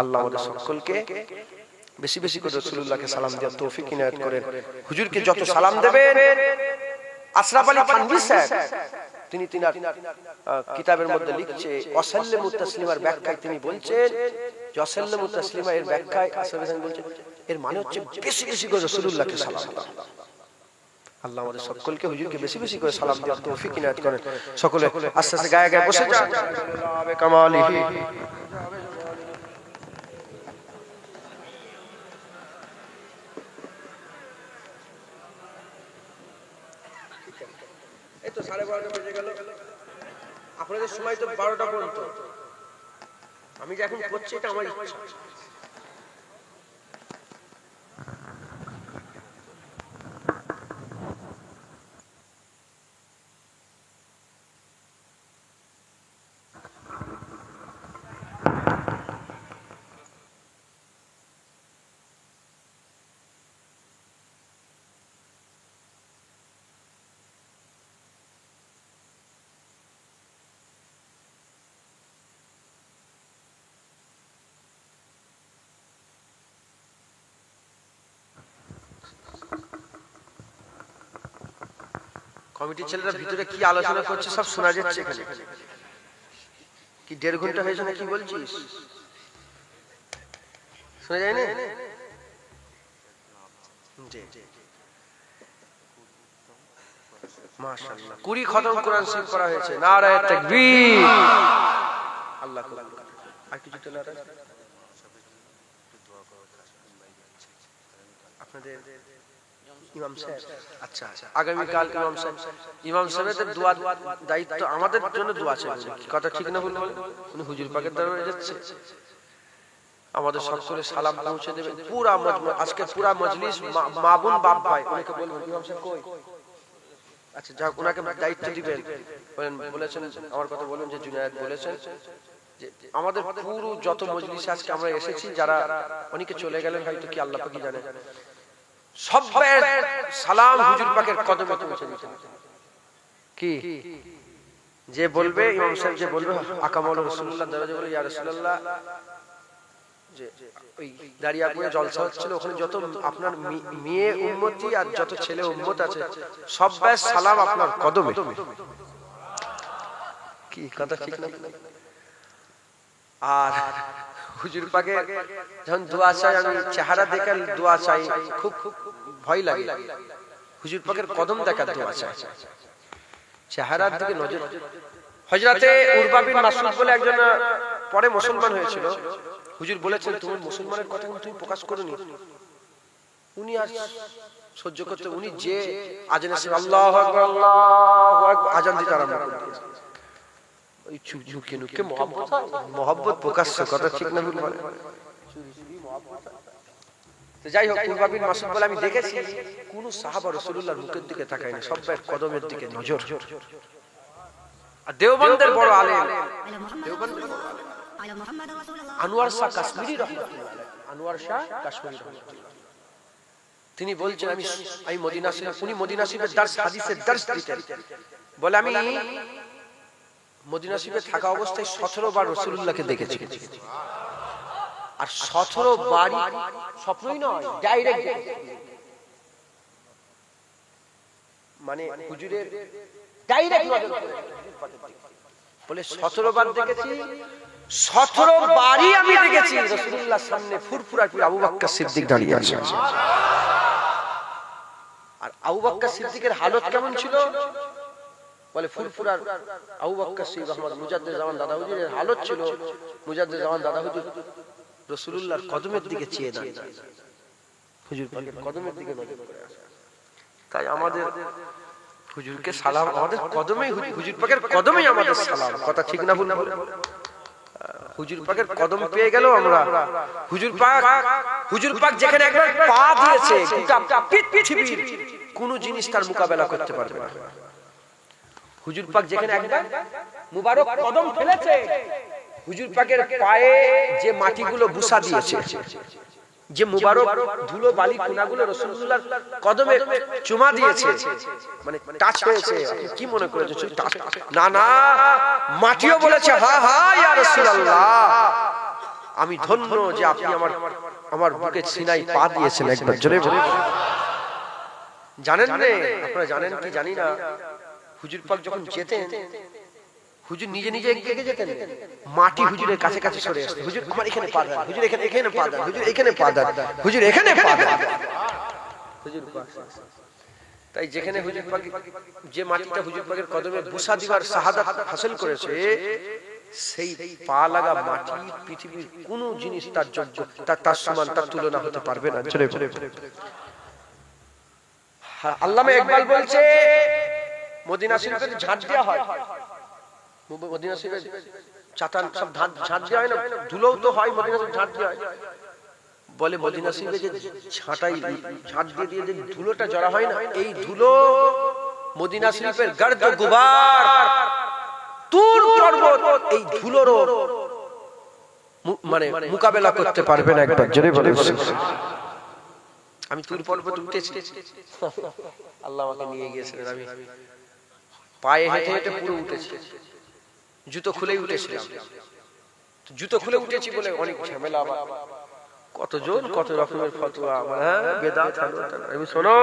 আল্লাহ আমাদের সকলকে বেশি বেশি করে রাসূলুল্লাহকে সালাম দেওয়ার তৌফিক ইনায়াত করেন। হুজুরকে যত সালাম দেবেন, আশরাফ আলী থানভী সাহেব তিনি কিতাবের মধ্যে লিখছে, ওয়াসাল্লিমু তাসলিমার ব্যাখ্যায় তিনি বলছেন যে ওয়াসাল্লিমু তাসলিমা এর ব্যাখ্যায় আশরাফ আলী থানভী বলছেন এর মানে হচ্ছে বেশি বেশি করে রাসূলুল্লাহকে সালাম দাও। আল্লাহ আমাদের সকলকে হুজুরকে বেশি বেশি করে সালাম দেওয়ার তৌফিক ইনায়াত করেন। সকলে আস্তে আস্তে গায়ে গায়ে বসে যান। কামালিহি এই তো 12:30 বেজে গেল, আপনাদের সময় তো 12টা পর্যন্ত। আমি যে এখন করছি এটা আমার ইচ্ছা। কমিটির ছেলেরা ভিতরে কি আলোচনা করছে সব শোনা যাচ্ছে এখানে। কি 1.5 ঘন্টা হয়েছে না কি বলছিস? শোনা যায় না? জি মাশাআল্লাহ 20 খতম কোরআন শরীফ পড়া হয়েছে। নারায়ে তাকবীর। আল্লাহ আকবার। আর কিছু তো নারায়ে আপনাদের ইমাম সাহেব, আচ্ছা আগামী কাল ইমাম সাহেবের দোয়া দায়িত্ব, আমাদের জন্য দোয়া চাই। কথা ঠিক না ভুল বলে? উনি হুজুর পাকের দরবারে যাচ্ছে, আমাদের সকলে সালাম পৌঁছে দেবেন। পুরা আজকে পুরা মজলিস মা বোন বাপ ভাই উনাকে বলবেন ইমাম সাহেব কই, আচ্ছা যাক উনাকে দায়িত্ব দিবেন। বলেছেন আমার কথা বলেন যে জুনায়েদ বলেছেন যে আমাদের পুরো যত মজলিসে আজকে আমরা এসেছি, যারা অনেকে চলে গেলেন হয়তো, কি আল্লাহ পাকই জানে, সবার সালাম হুজুর পাকের কদমে পৌঁছে দিতে। কি যে বলবে ইমাম সাহেব যে বলবে আকামুল রাসূলুল্লাহ দরজা বলে ইয়া রাসূলুল্লাহ, যে ওই দাঁড়িয়াপুরে জলসা হচ্ছিল, ওখানে যত আপনার মেয়ে উম্মতি আর যত ছেলে উম্মত আছে সবার সালাম আপনার কদমে। কি কথা ঠিক না? আর হুজুর পাকে যখন দোয়া চাই, আমি চেহারা দেখে দোয়া চাই, খুব ভয় লাগে। হুজুর পাকের কদম দেখার দোয়া চাই, চেহারার দিকে নজর। হযরতে উরবা বিন মাসউদ বলে একজন পরে মুসলমান হয়েছিল, হুজুর বলেছেন তুমি মুসলমানের কথা তুমি প্রকাশ করোনি। উনি আর সহ্য করতে, উনি যে আজান আল্লাহু আকবার আল্লাহু আকবার আজান দিতে আরম্ভ করেছেন। ওই ঝুঁকে নুকে মহব্বত প্রকাশ্য, কথা ঠিক না ভুল বলে? তো যাই হোক, উরবা বিন মাসউদ বলে আমি দেখেছি কোন সাহাবা রাসূলুল্লাহর মুখের দিকে তাকায় না, সবার কদমের দিকে নজর। আর দেওবন্দের বড় আলেম, দেওবন্দের বড় আলেম আনোয়ার শাহ কাশ্মীরি রহমাতুল্লাহ আলাইহি, আনোয়ার শাহ কাশ্মীরি রহমাতুল্লাহ, তিনি বলছেন আমি মদিনা শরীফ, উনি মদিনা শরীফের দার্স, হাদিসের দার্স দিতেন। বলে আমি মদিনা শরীফে থাকা অবস্থায় 17 বার রাসূলুল্লাহকে দেখেছি, আর 17 বারই স্বপ্নই নয়, ডাইরেক্ট, মানে হুজুরের ডাইরেক্ট নজর পড়ে। বলে 17 বার দেখেছি, 17 বারই আমি দেখেছি রাসূলুল্লাহর সামনে ফুরফুরা করে আবু বকর সিদ্দিক দাঁড়িয়ে আছে। আর আবু বকর সিদ্দিকের হালত কেমন ছিল? বলে ফুরফুরার আবু বকর সিদ্দিক রহমত মুজাদ্দিদ জামান দাদা হুজুরের হালত ছিল, মুজাদ্দিদ জামান দাদা হুজুর রাসূলুল্লাহর কদমের দিকে চেয়ে দাঁড়িয়ে, হুজুর পাকের কদমের দিকে নজর করে আছে। তাই আমাদের হুজুরকে সালাম, আমাদের কদমেই, হুজুর পাকের কদমেই আমাদের সালাম। কথা ঠিক না ভুল? হুজুর পাকের কদম পেয়ে গেল আমরা, হুজুর পাক যেখানে একবার পা দিয়েছে গোটা পৃথিবীর কোন জিনিস তার মোকাবেলা করতে পারবে না। হুজুর পাক যেখানে একবার মুবারক কদম ফেলেছে, হুজুর পাকের পায়ে যে মাটিগুলো বুসা দিয়েছে, যে মুবারক ধুলো বালি কোনাগুলো রাসূলুল্লাহর কদমে চুমা দিয়েছে, মানে টাচ হয়েছে, আপনি কি মনে করেছেন? না না, মাটিও বলেছে হ্যাঁ হ্যাঁ ইয়া রাসূলুল্লাহ, আমি ধন্য যে আপনি আমার বুকে সিনাই পা দিয়েছেন একবার। জোরে বলে জানেন না, আপনারা জানেন কি জানি না, হুজুর পাক যখন যেতেন, হুজুর নিজে নিজে এগিয়ে যেতেন, মাটি হুজুরের কাছে কাছে সরে আসতো, হুজুর আমার এখানে পা দেন, হুজুর এখানে পা দেন, হুজুর এখানে পা দেন, হুজুর এখানে পা দেন। হুজুর পাক, তাই যেখানে হুজুর পাক, যে মাটিটা হুজুর পাকের কদমে বুসা দিবার শাহাদাত হাসিল করেছে, সেই পা লাগা মাটি পৃথিবীর কোন জিনিস তার যোগ্য, তার সমান, তার তুলনা হতে পারবে না। চলে আল্লামা ইকবাল বলছে মদিনা শরীফে ঝাঁট দেওয়া হয়, মদিনা শরীফে চাটান সব ঝাঁট দেওয়া হয় না, ধুলোও তো হয়, মদিনা শরীফে ঝাঁট দেওয়া হয়। বলে মদিনা শরীফে যে ঝাঁট দিয়ে দিয়ে যে ধুলোটা জড়া হয় না, এই ধুলো মদিনা শরীফের গর্দ গুবার, তুর পর্বত এই ধুলোরও মানে মোকাবেলা করতে পারবে না। একবার জোরে বলে, আমি তুর পর্বত উঠেছি, আল্লাহ আমাকে নিয়ে গিয়েছিলেন, আমি পায়ে হেঁটে হেঁটে পুরো উঠেছি, জুতো খুলেই উঠেছিলাম, জুতো খুলে উঠেছি বলে অনেক ঝামেলা, আবার কতজন কত রকমের ফতোয়া, হ্যাঁ বেদাত হলো। আমি শোনো,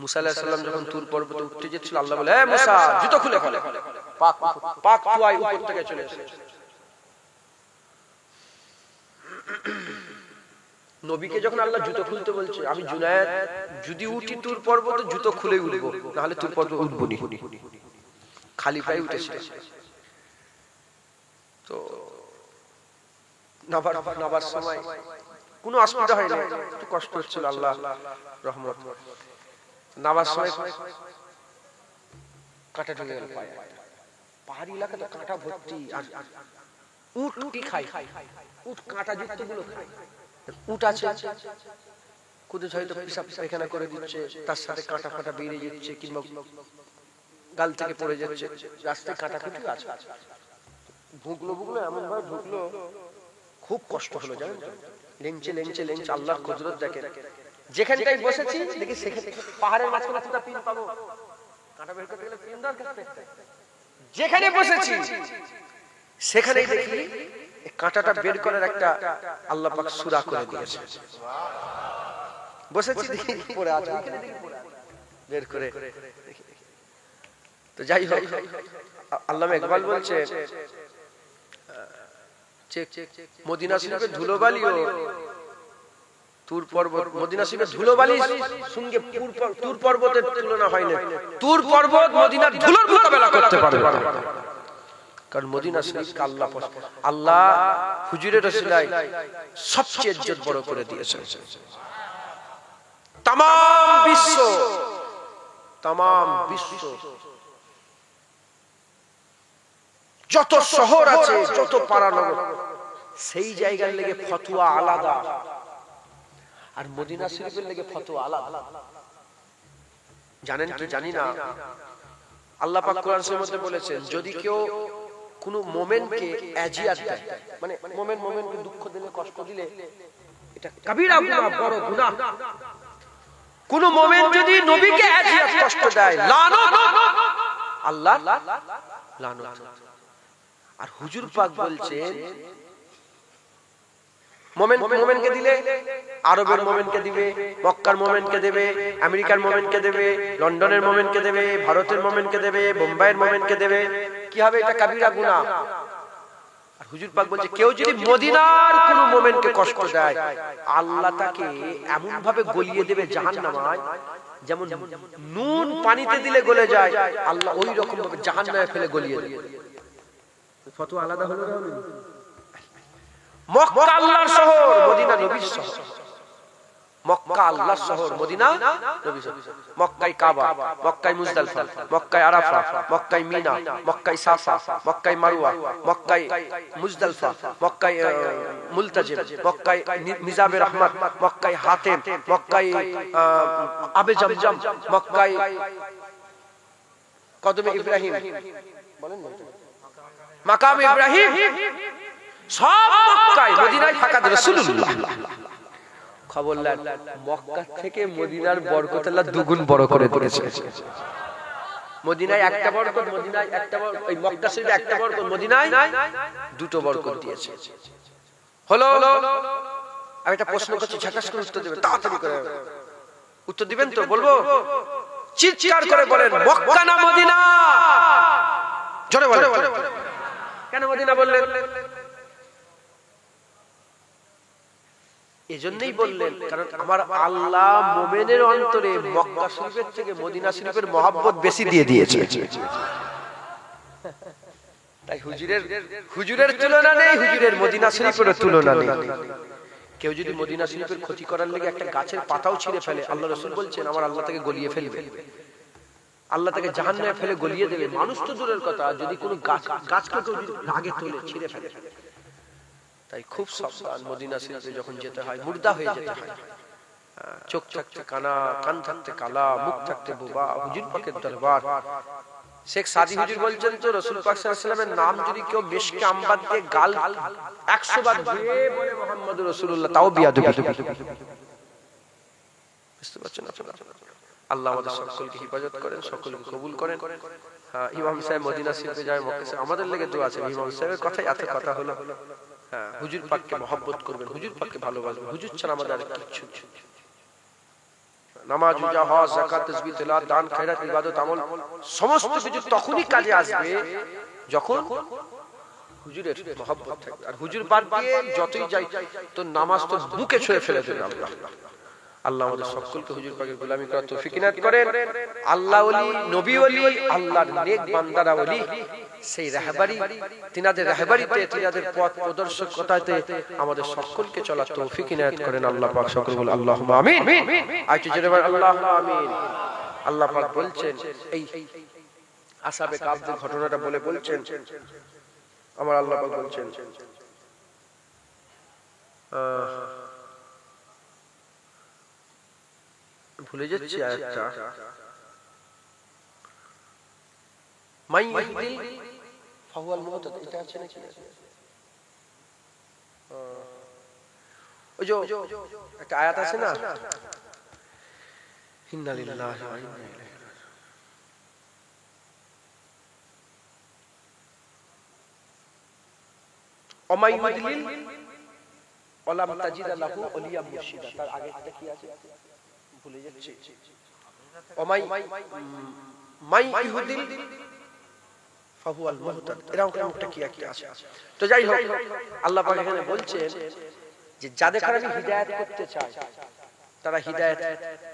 মুসা আলাইহিস সালাম যখন তুর পর্বতে উঠতে যাচ্ছিল, আল্লাহ বলে হে মুসা জুতো খুলে ফেলে, পাক তুয়াই উপর থেকে চলে এসেছে। নবীকে যখন আল্লাহ জুতো খুলতে বলছে, আমি জুনায়েদ যদি উঠি তুর পর্বতে জুতো খুলে উঠবো, নাহলে তুর পর্বতে উঠবো নি, খালি পায়ে উঠেছিল। তো নাবার সময় কোনো অসুবিধা হয়নি, একটু কষ্ট হচ্ছিল, আল্লাহ রহমত। নাবার সময় কাঁটা ঢুকে গেল পায়ে, পাহাড়ি এলাকা তো কাঁটা ভর্তি, আর উট কি খায়, উট কাঁটা যুক্ত গুলো খায়, উট আছে কুদে হয়তো পিসাব পায়খানা করে দিচ্ছে, তার সাথে কাঁটা কাঁটা বেরিয়ে যাচ্ছে, কিংবা গাল থেকে পড়ে যাচ্ছে, রাস্তায় কাঁটা কুটি আছে, ভুগলো এমন ভাবে ঢুকলো, খুব কষ্ট হলো জানেন, লেঞ্চে লেঞ্চে লেঞ্চে, আল্লাহর কুদরত দেখেন। যেখানটাই বসেছি দেখি সেখানে পাহাড়ের মাঝখানে একটা পিন পাবো, কাঁটা বের করতে গেলে পিন দরকার, যেখানে বসেছি সেখানেই দেখি কাঁটাটা বের করার একটা আল্লাহ পাক সূরা করে দিয়েছে। বসেছি দেখি পড়ে আছে, বের করে। তো যাই হোক, আল্লামা ইকবাল বলছে মদিনা শরীফের ধুলোবালিও তুর পর্বত, মদিনা শরীফের ধুলোবালি সঙ্গে তুর পর্বতের তুলনা হয় না। তুর পর্বত মদিনার ধুলোর মোকাবেলা করতে পারবে না, কারণ মদিনা শরীফকে আল্লাহ হুজুরের ওসিলায় সবচেয়ে ইজ্জত বড় করে দিয়েছে। তাম বিশ্ব যত শহর আছে, যত পাড়া নগর, সেই জায়গার লেগে ফতোয়া আলাদা, আর মদিনা শরীফের লেগে ফতোয়া আলাদা। জানেন কি জানি না, আল্লাহ পাক কোরআনের মধ্যে বলেছেন যদি কেউ কোন মুমিনকে আজিয়াত দেয়, মানে মুমিনকে দুঃখ দিলে, কষ্ট দিলে, এটা কবিরা গুনাহ, বড় গুনাহ। কোন মুমিন যদি নবীকে আজিয়াত, কষ্ট দেয়, লানত, আল্লাহ লানত। আর হুজুর পাক বলছেন মুমিনকে দিলে আরবের মুমিনকে দিবে, মক্কার মুমিনকে দেবে, আমেরিকার মুমিনকে দেবে, লন্ডনের মুমিনকে দেবে, ভারতের মুমিনকে দেবে, বোম্বাইয়ের মুমিনকে দেবে। কি হবে? এটা কবিরা গুনাহ। আর হুজুর পাক বলছে কেউ যদি মদিনার কোন মুমিনকে কষ্ট দেয়, আল্লাহ তাকে এমন ভাবে গলিয়ে দেবে জাহান্নামায়, যেমন নুন পানিতে দিলে গলে যায়, আল্লাহ ওই রকম ভাবে জাহান্নামে ফেলে গলিয়ে দেবে। ফতোয়া আলাদা হলো না? মক্কা আল্লাহর শহর, মদিনা নবীর শহর। মক্কা আল্লাহর শহর, মদিনা নবীর শহর। মক্কায় কাবা, মক্কায় মুজদালিফা, মক্কায় আরাফা, মক্কায় মিনা, মক্কায় সাফা, মক্কায় মারওয়া, মক্কায় মুজদালিফা, মক্কায় মুলতাজিম, মক্কায় মিজাবে রহমত, মক্কায় হাতিম, মক্কায় আবে জমজম, মক্কায় কদমে ইব্রাহিম, বলেন না, মাকাম ইব্রাহিম, সব মক্কায়। মদিনায় থাকা রাসূলুল্লাহ। খবরদার, মক্কা থেকে মদিনার বরকত আল্লাহ দুগুণ বড় করে দিয়েছে। মদিনায় একটা বরকত, মদিনায় একটা বরকত, এই মক্কা শরীফে একটা বরকত, মদিনায় দুটো বরকত দিয়েছে। হলো, আমি একটা প্রশ্ন করছি, ঝাকাস করে উত্তর দিবেন, তাড়াতাড়ি করে উত্তর দিবেন তো? বলবো, চিৎকার করে বলেন, মক্কা না মদিনা? জোরে বলেন। কেন মদিনা বললেন? এজন্যই বললেন কারণ আমার আল্লাহ মুমিনের অন্তরে মক্কা শরীফের থেকে মদিনা শরীফের মহব্বত বেশি দিয়ে দিয়েছে। তাই হুজুরের তুলনা নেই, হুজুরের মদিনা শরীফের তুলনা নেই। কেউ যদি মদিনা শরীফের ক্ষতি করার লাগে একটা গাছের পাতাও ছিঁড়ে ফেলে, আল্লাহ রাসূল বলছেন আমার আল্লাহ তাকে গলিয়ে ফেলবে, আল্লাহ তাকে জাহান্নামে ফেলে গলিয়ে দেবে। মানুষ তো দূরের কথা, যদি কোনো গাছকে কেউ রাগে তোলে, ছিঁড়ে ফেলে। তাই খুব সাবধান, মদিনা শরীফে যখন যেতে হয় মুর্দা হয়ে যেতে হয়। চোখ থাকতে কানা, কান থাকতে কালা, মুখ থাকতে বোবা, হুজুর পাকের দরবার। শেখ সাদি হুজুর বলছেন তো রাসূল পাক সাল্লাল্লাহু আলাইহি ওয়াসাল্লামের নাম যদি কেউ মিশকে আমবাদ দিয়ে গাল 100 বার ধুয়ে বলে মুহাম্মদুর রাসূলুল্লাহ, তাও বিয়াদবি। বুঝতে পারছেন আপনারা? আল্লাহ আমাদের সকলকে হিফাজত করেন, সকলকে কবুল করেন। হ্যাঁ, ইমাম সাহেব মদিনা শরীফে যায়, মক্কা শরীফে, আমাদের লেগে দোয়া আছে। ইমাম সাহেবের কথাই এত কথা হলো। হ্যাঁ, হুজুর পাককে মহব্বত করবেন, হুজুর পাককে ভালোবাসবেন। হুজুর ছাড়া আমাদের আর কিছু নেই। নামাজ, রোজা, হজ, যাকাত, তাসবিহ, তেলাওয়াত, দান, খায়রাত, ইবাদত, আমল সমস্ত কিছু তখনই কাজে আসবে যখন হুজুরের মহব্বত থাকবে। আর হুজুর বাদ দিয়ে যতই যাই তো নামাজ তো বুকে ছুঁয়ে ফেলে দেবে। আল্লাহ আমাদের সকলকে হুজুর পাকের গোলামি করার তৌফিক ইনায়াত করেন। আল্লাহ ওলি, নবী ওলি, আল্লাহর নেক বান্দারা ওলি, সেই রাহবারি, তিনাদের রাহবারিতে, তিনাদের পথ প্রদর্শকতাতে আমাদের সকলকে চলার তৌফিক ইনায়াত করেন। আল্লাহ পাক সকল বলে আল্লাহুম্মা আমিন। আইতে জেনে বলেন আল্লাহুম্মা আমিন। আল্লাহ পাক বলছেন, এই আসহাবে কাফের ঘটনাটা বলছেন, আমার আল্লাহ পাক বলছেন, ভুলে যাচ্ছি আয়াতটা, মাই ইয়াহদি ফাহুয়াল মুহতাদ, এটা আছে নাকি? ওই যে একটা আয়াত আছে না, ইন্না লিল্লাহি ওয়া ইন্না ইলাইহি রাজিউন। ওমাই ইউদিলিল ওয়ালাম তাজিদ লাহু ওলিয়া মুরশিদা, তার আগেটা কি আছে ভুলে যাচ্ছি। ওমাই মাই ইহুদিল ফাহুয়াল মুহতাদ, এরকম একটা কি একটা আছে। তো যাই হোক, আল্লাহ পাক এখানে বলছেন যে যাদের আমি হিদায়াত করতে চাই তারা হিদায়াত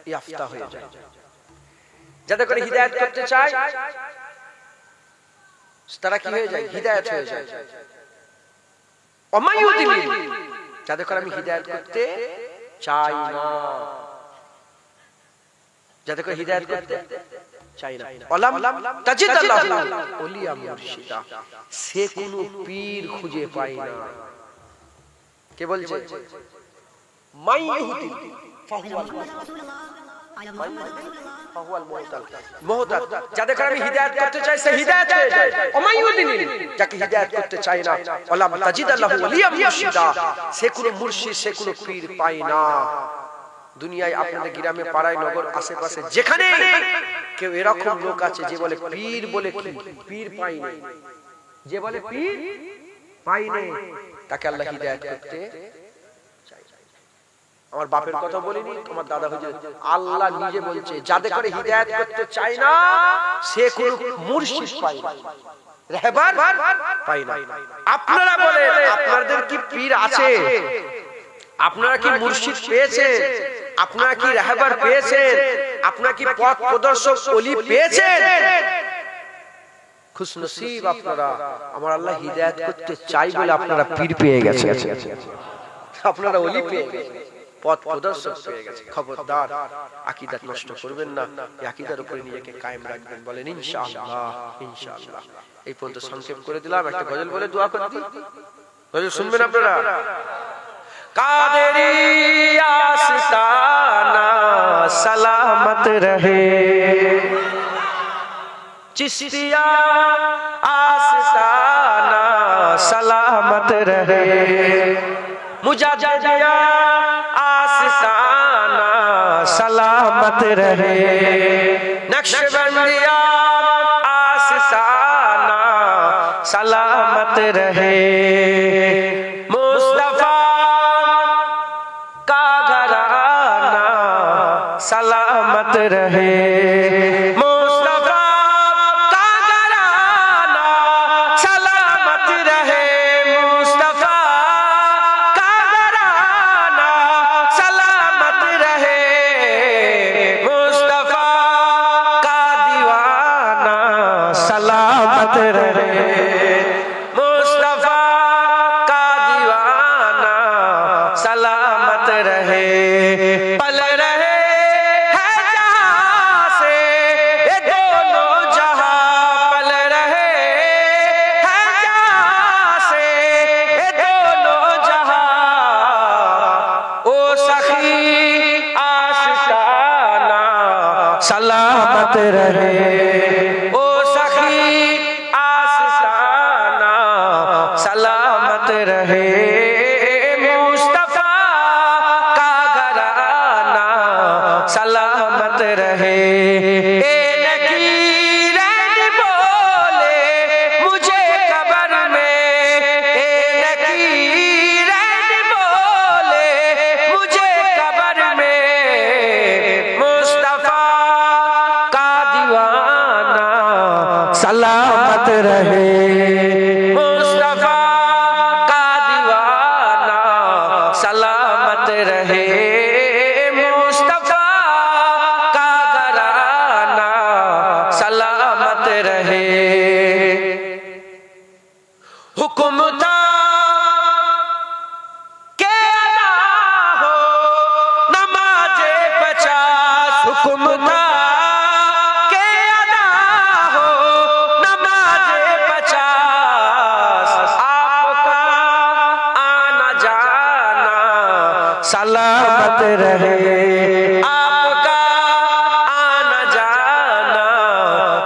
ইয়াফতা হয়ে যায়। যাদের করে হিদায়াত করতে চাই তারা কি হয়ে যায়? হিদায়াত হয়ে যায়। ওমাই ইউদিল, যাদের করে আমি হিদায়াত করতে চাই না, যাদের করে হিদায়াত করতে চাই না, ওলাম তাজিদ লাহু ওলিয়া মুরশিদা, সে কোন পীর খুঁজে পায় না। কে বলছে? মাই ইহুদি ফাহুয়া, যাদের আমি হিদায়াত করতে চাই সে হিদায়াত হয়ে যায়, যাকে হিদায়াত করতে চাই না ওয়ালাম তাজিদ লাহু ওয়ালিয়াম মুরশিদা, সে কোনো মুর্শিদ সে কোনো পীর পায় না। দুনিয়ায় আপনাদের গ্রামে পাড়ায় নগর আশেপাশে যেখানে কেউ এরকম লোক আছে যে বলে পীর বলে কি পীর পাই না, যে বলে পীর পাই না, তাকে আল্লাহ হিদায়াত করতে চায়। আমার বাপের কথা বলিনি, আমার দাদা হুজুর, আল্লাহ নিজে বলছে যাদের করে হিদায়াত করতে চায় না সে কোনো মুর্শিদ পায় না, রাহবার পায় না। আপনারা বলেন আপনাদের কি পীর আছে? আপনারা কি মুর্শিদ পেয়েছেন? আপনারা কি রাহবার পেয়েছেন? আপনারা কি পথ প্রদর্শক ওলি পেয়েছেন? খুশনসিব আপনারা, আমার আল্লাহ হিদায়াত করতে চাই বলে আপনারা পীর পেয়ে গেছেন, আপনারা ওলি পেয়ে গেছেন, পথ প্রদর্শক পেয়ে গেছেন। খবরদার আকীদা নষ্ট করবেন না, এই আকীদার উপরে নিজেকে কায়েম রাখবেন। বলেন ইনশাআল্লাহ। ইনশাআল্লাহ। এই পর্যন্ত সংক্ষেপ করে দিলাম, একটা গজল বলে দোয়া করে দিই, গজল শুনবেন আপনারা। কাদেরি আস্তানা सलामत रहे, चिश्तिया आस्ताना सलामत रहे, मुजाहिदिया आस्ताना सलामत रहे, नक्शबंदिया आस्ताना सलामत रहे, सलामत रहे, मुस्तफा का घराना सलामत रहे, मुस्तफा का घराना सलामत रहे, मुस्तफा का दीवाना सलामत रहे, मुस्तफा का दीवाना सलामत रहे, पल रहे सलामत रहे, ओ सखी आस्ताना सलामत रहे, मुस्तफा का घराना सलामत रहे, ए नकीरन बोले मुझे कब्र में, ए नकीरन बोले मुझे कब्र में, मुस्तफा सलामत रहे, मुस्तफा का दीवाना सलामत रहे, मुस्तफा का घराना सलामत रहे। हुक्म था के अदा हो नमाज़े 50, हुक्म था सलामत रहे, आपका आना जाना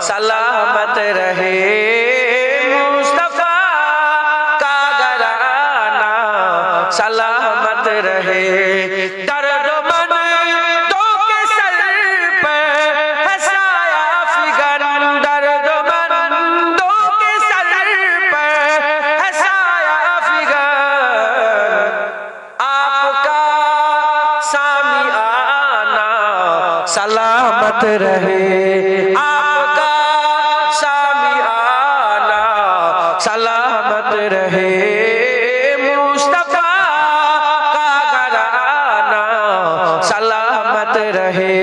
सलामत रहे, मुस्तफा का घराना सलामत रहे, दर्द मंदों के सर पर है साया फिगर, दर्द मंदों के सर पर है साया फिगर, सलामत रहे, आपका सामियाना सलामत रहे, मुस्तफा का घराना सलामत रहे,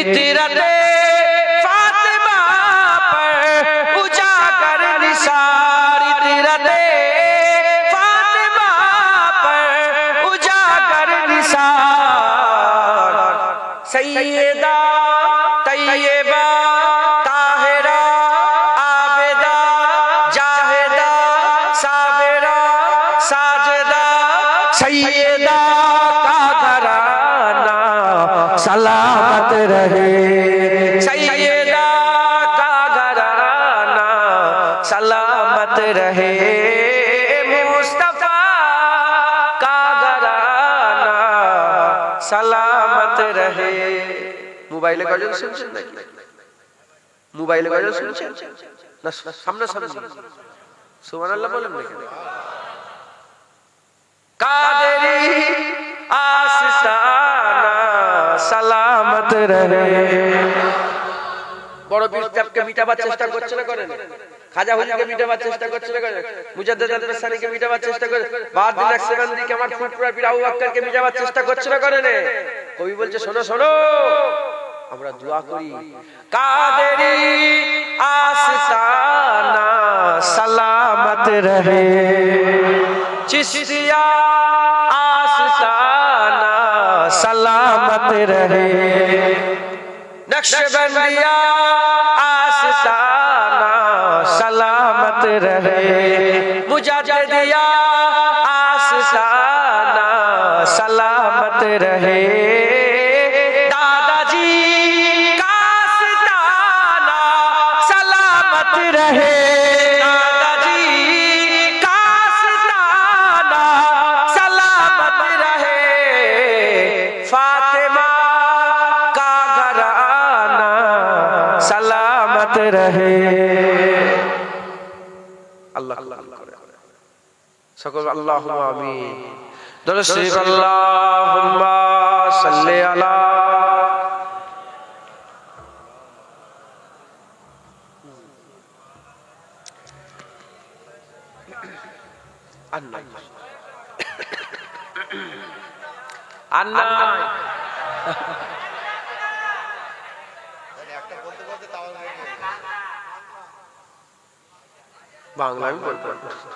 इतरते फातिमा पर उजागर निसार, इतरते फातिमा पर उजागर निसार, सैयदा तैयबा ताहिरा आबिदा जाहिदा साबिरा साजिदा, सैयदा का घराना सलामत रहे सैयदा का घराना सलामत रहे मुस्तफा का घराना सलामत रहे। मोबाइले गजल सुनছেন নাকি? মোবাইলে গজল শুনছেন না সামনে সামনে সুবহানাল্লাহ বলেন না কেন? কাদেরি আস্তানা সালামত রহে। বড় পীর সাহেবকে মিটাবার চেষ্টা করছে না করেন? খাজা হুজুরকে মিটাবার চেষ্টা করছে না করেন? মুজাদ্দিদ আল-ফিসানিকে মিটাবার চেষ্টা করে, বাহাদুর নকশবন্দিকে আমার ফুটপুরা পীর আবু বকরকে মিটাবার চেষ্টা করছে না করেন? কবি বলছে শোনো শোনো, আমরা দোয়া করি কাদেরি আস্তানা সালামত রহে, চিশতিয়া आस्ताना सलामत रहे, नक्शबंदिया आस्ताना सलामत रहे, मुजाद्दिदिया आस्ताना सलामत रहे, दादाजी का आस्ताना सलामत रहे, फातिमा का घराना सलामत रहे। अल्लाह सकल अल्लाहुम्मा आमीन। दुरूद शरीफ अल्लाहुम्मा सल्ली अला अन्ना अन्ना बांग्ला में बोलते हैं।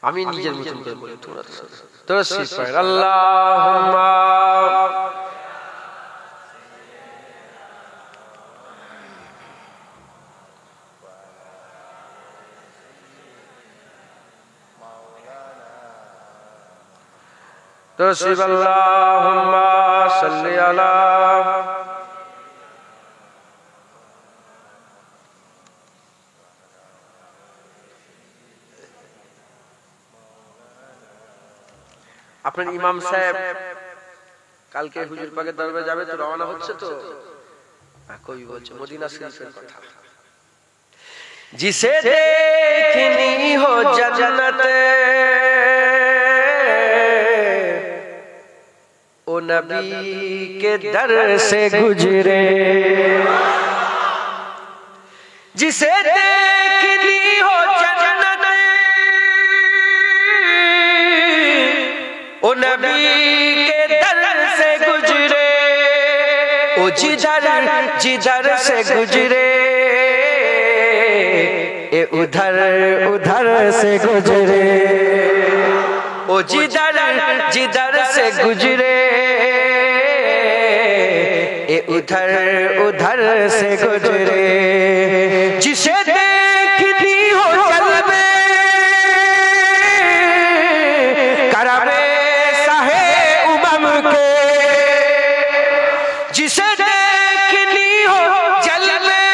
আমি নিজের মতন করে বলি, তোরা শরীফ পড়েন আল্লাহুম্মা তোরা শরীফ আল্লাহুম্মা সাল্লি আলা আপনার ইমাম সাহেব কালকে হুজুর পাকের দরবারে যাবে তো, রওনা হচ্ছে তো, কবি বলছে মদিনা শরীফের কথা, जिसे देखनी हो जन्नत ओ नबी के दर से गुजरे, जिसे देखनी हो जन्नत ओ नबी के दर से गुजरे, ओ जिधर जिधर से गुजरे ए उधर उधर से गुजरे, ओ जिधर जिधर से गुजरे ए उधर उधर से गुजरे, जिसे देखती हो जलवे करमे साहे उमम के, जिसे देखती हो जलवे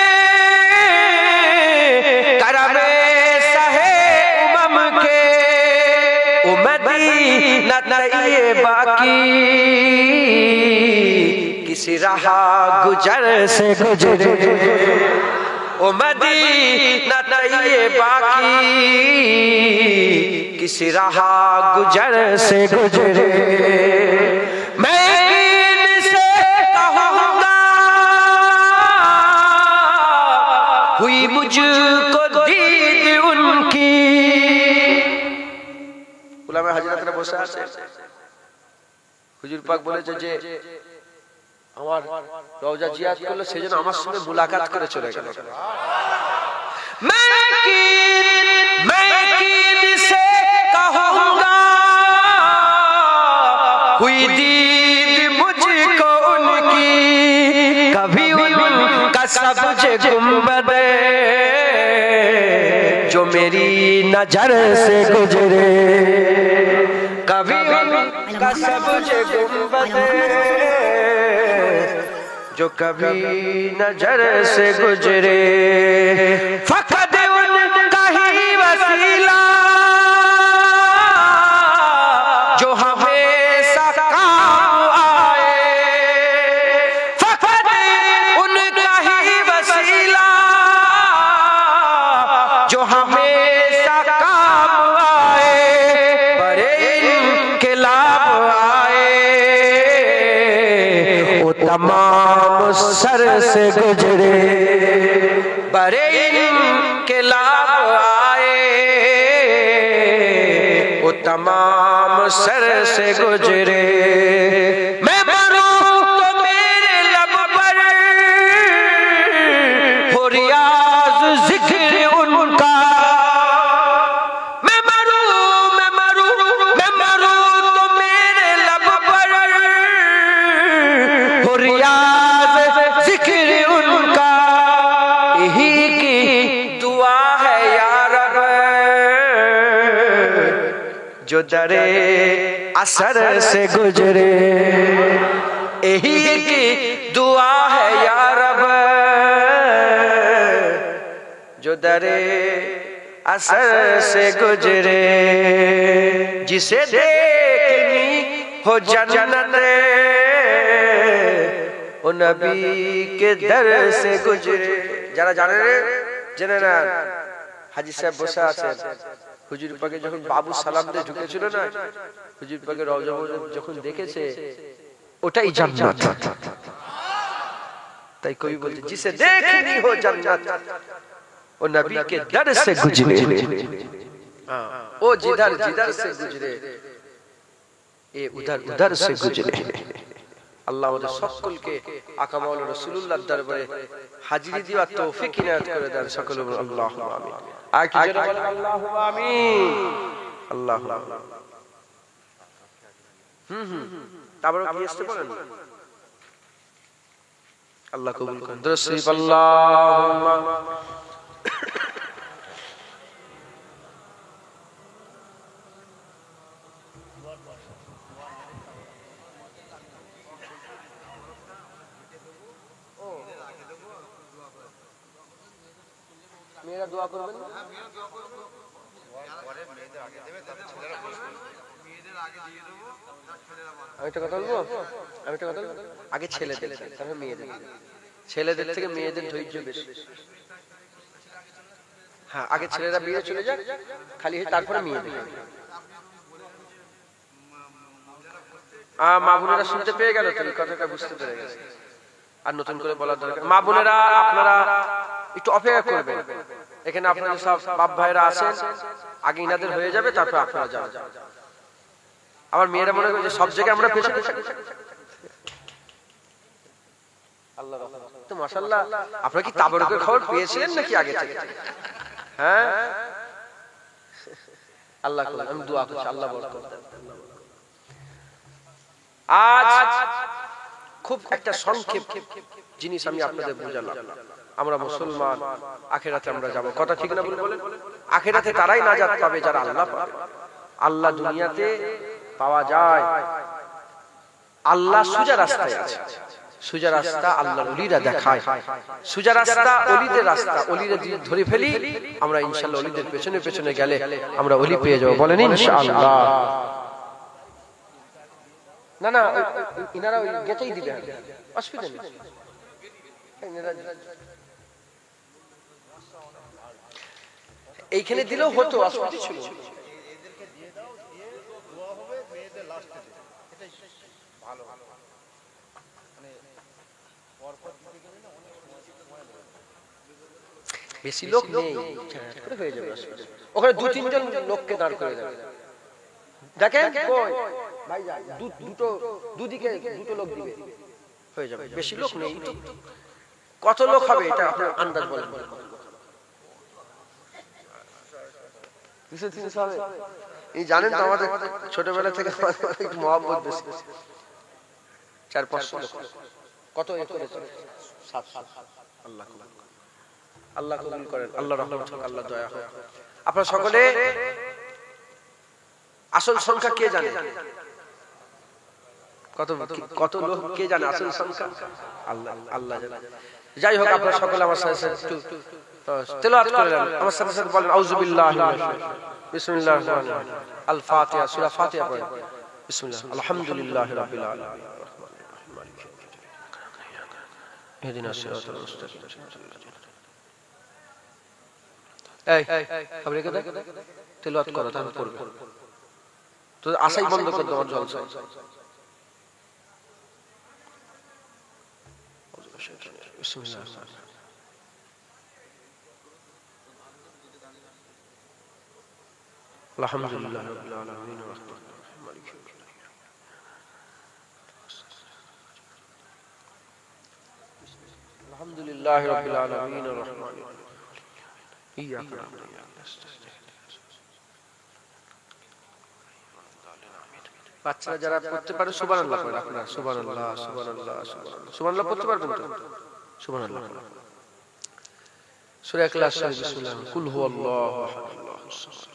करमे साहे उमम के, ओ मदीना ये बाकी किसी राह गुजर से गुजरे, ओ मदीना ये बाकी किसी राह गुजर से गुजरे, मैं इनसे कहूँगा हुई मुझको दीद उनकी, उलामा हजरतরা বসে আছে, হুজুর পাক বলেছে যে আমার রওজা জিয়ারত করলে সেজন্য আমার সঙ্গে মুলাকাত করে চলে গেল। मैं कीन से कहूँगा हुई दीद मुझको उनकी कभी उनका सब्ज गुंबद जो मेरी नजर से गुजरे कभी उनका सब्ज गुंबद जो कभी नजर से गुजरे फकत उनका ही वसीला जो हमेशा काम आए फकत उनका ही वसीला जो हमेशा काम आए बड़े इनकलाब आए वो तमाम सर से गुजरे बड़े इनकलाब आए वो तमाम सर से गुजरे मैं मरूं तो मेरे लब पर हो रियाज जिक्र उनका मैं मरूं तो मेरे लब पर हो रियाज जिक्र उनका यही की दुआ है या रब जो दरे असर से गुजरे यही की दुआ है या रब जो दरे असर से गुजरे जिसे देखनी हो जन्नत ओ नबी के दर से गुजरे যারা জানেন জেনে না হাজী সাহেব বসে আছেন হুজুর পাকে যখন বাবু সালাম দিয়ে ঢুকেছিল না হুজুর পাকে রওজা যখন দেখেছে ওটাই জান্নাত তাই কবি বলছে जिसे देखनी हो जन्नत ओ नबी के दर से गुजरे ओ जिधर जिधर से गुजरे ये उधर उधर से गुजरे আল্লাহ আমাদের সকলকে আকা মাওলানা রাসূলুল্লাহর দরবারে হাজিরি দেওয়ার তৌফিক ইনায়াত করে দেন সকলে আল্লাহুম্মা আমিন আর কি জোরে বলেন আল্লাহুম্মা আমিন আল্লাহুম্মা তারপর কি আসতে পারেন আল্লাহ কবুল করেন দরুদ শরীফ আল্লাহুম্মা मेरा दुआ करবেন পরে মেয়েদের আগে দেবে তবে ছেলেরা বলবে মেয়েদের আগে দিয়ে দেব ছেলেরা বলবে আমি একটা কথা বলবো আগে ছেলেদের তারপর মেয়েদের ছেলেদের থেকে মেয়েদের ধৈর্য বেশি হ্যাঁ আগে ছেলেরা বিয়ে চলে যাক খালি তারপরে মেয়েদের মা বোনেরা শুনতে পেয়ে গেল তো কথাটা বুঝতে পেরে গেছে আর নতুন করে বলার দরকার মা বোনেরা আপনারা একটু অপেক্ষা করবেন এখানে আপনারা সব বাপ ভাইরা আছেন আগে ইনাদের হয়ে যাবে তারপর আপনারা যাবেন আমার মেয়েরা মনে করে সব জায়গায় আমরা পেছনে আল্লাহ তো মাশাআল্লাহ আপনারা কি তাবরুকের খবর পেয়েছিলেন নাকি আগে থেকে হ্যাঁ আল্লাহ আমি দোয়া করছি আল্লাহ বরকত দেন আজ খুব একটা সংক্ষেপ জিনিস আমি আপনাদের বোঝালাম আমরা মুসলমান আখিরাতে আমরা যাব কথা ঠিক না বলেন আখিরাতে তারাই নাজাত পাবে যারা আল্লাহ পাবে আল্লাহ দুনিয়াতে পাওয়া যায় আল্লাহ সোজা রাস্তায় আছে সোজা রাস্তা আল্লাহর ওলিরা দেখায় সোজা রাস্তা ওলিদের রাস্তা ওলিরা ধরে ফেলি আমরা ইনশাআল্লাহ ওলিদের পেছনে পেছনে গেলে আমরা ওলি পেয়ে যাব বলেন ইনশাআল্লাহ না না ইনারা ওই গেটেই দিবে অসুবিধা নেই এইখানে দিলেও হতো অসুবিধা ছিল এদেরকে দিয়ে দাও দিয়ে দোয়া হবে মেয়েদের লাস্টে এটাই ভালো মানে পরপর দিতে গেলে না অনেক সময় লাগে বেশি লোক নেই করে হয়ে যাবে ওখানে দুই তিনজন লোককে দাঁড় করে দেবে দেখেন কই ভাই দুটো দুদিকে দুটো লোক দিবে হয়ে যাবে বেশি লোক নেই কত লোক হবে এটা আপনার আন্দাজ বলেন 200-300 হবে। এই জানেন তো আমাদের ছোটবেলা থেকে একটু মহব্বত বেশি। 400-500 কত করেছে? 700। আল্লাহ কবুল করেন, আল্লাহ রহমত হোক, আল্লাহ দয়া হোক। আপনারা সকলে আসল সংখ্যা কে জানে? কত লোক কে জানে আসল সংখ্যা? আল্লাহ জানে। যাই হোক, আপনারা সকলে আমার সাথে একটু তেলাওয়াত করেন, আমার সাথে সাথে বলেন আউযু বিল্লাহি মিনাশ শাইতানির বিসমিল্লাহির রহমানির রহিম। আল ফাতিহা, সূরা ফাতিহা পড়েন। বিসমিল্লাহ, আলহামদুলিল্লাহি রাব্বিল আলামিন, ইহদিনাস সিরাতাল মুস্তাকিম। এই আপনি কে তেলাওয়াত করো, তাহলে পড়বে তো আশাই বন্ধ করে দেওয়ার জলসা। বিসমিল্লাহ। আলহামদুলিল্লাহ রাব্বিল আলামিন ওয়া রাহমানির মালিক ইয়াউমিদ্দিন। আলহামদুলিল্লাহ রাব্বিল আলামিন ওয়া রাহমানির ইয়াকা না'বুদু ওয়া ইয়াকা নাস্তাঈন। বাচ্চারা যারা পড়তে পারে সুবহানাল্লাহ পড়েন আপনারা। সুবহানাল্লাহ, সুবহানাল্লাহ, সুবহানাল্লাহ, সুবহানাল্লাহ পড়তে পারবেন তো? সুবহানাল্লাহ। সূরা ইখলাস, বিসমিল্লাহ। কুল হুয়াল্লাহু আহাদ, আল্লাহুস সামাদ,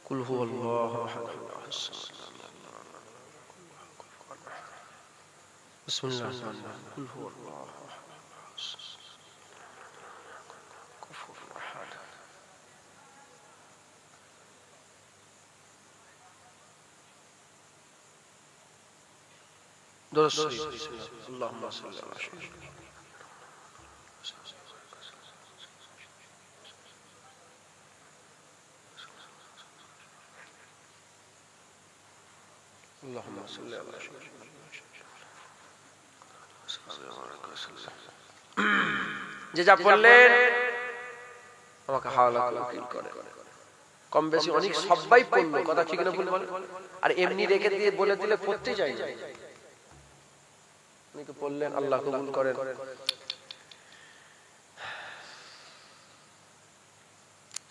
কুল হুয়াল্লাহু আহাদ, আল্লাহুস সামাদ, বিসমিল্লাহ। কুল হুয়াল্লাহু আহাদ, আল্লাহুস সামাদ, কুফুওয়ান আহাদ। দরুদ শরীফ। আল্লাহুম্মা সাল্লি আলা সাইয়্যিদিনা اللهم صل على سيدنا যে যা বললেন আমাকে হাওলা করে কম বেশি অনেক সবাই পড়লো, কথা ঠিক না ভুল বলেন? আর এমনি রেখে দিয়ে বলে দিলে পড়তে চাই যায়। আপনি তো বললেন, আল্লাহ কবুল করেন।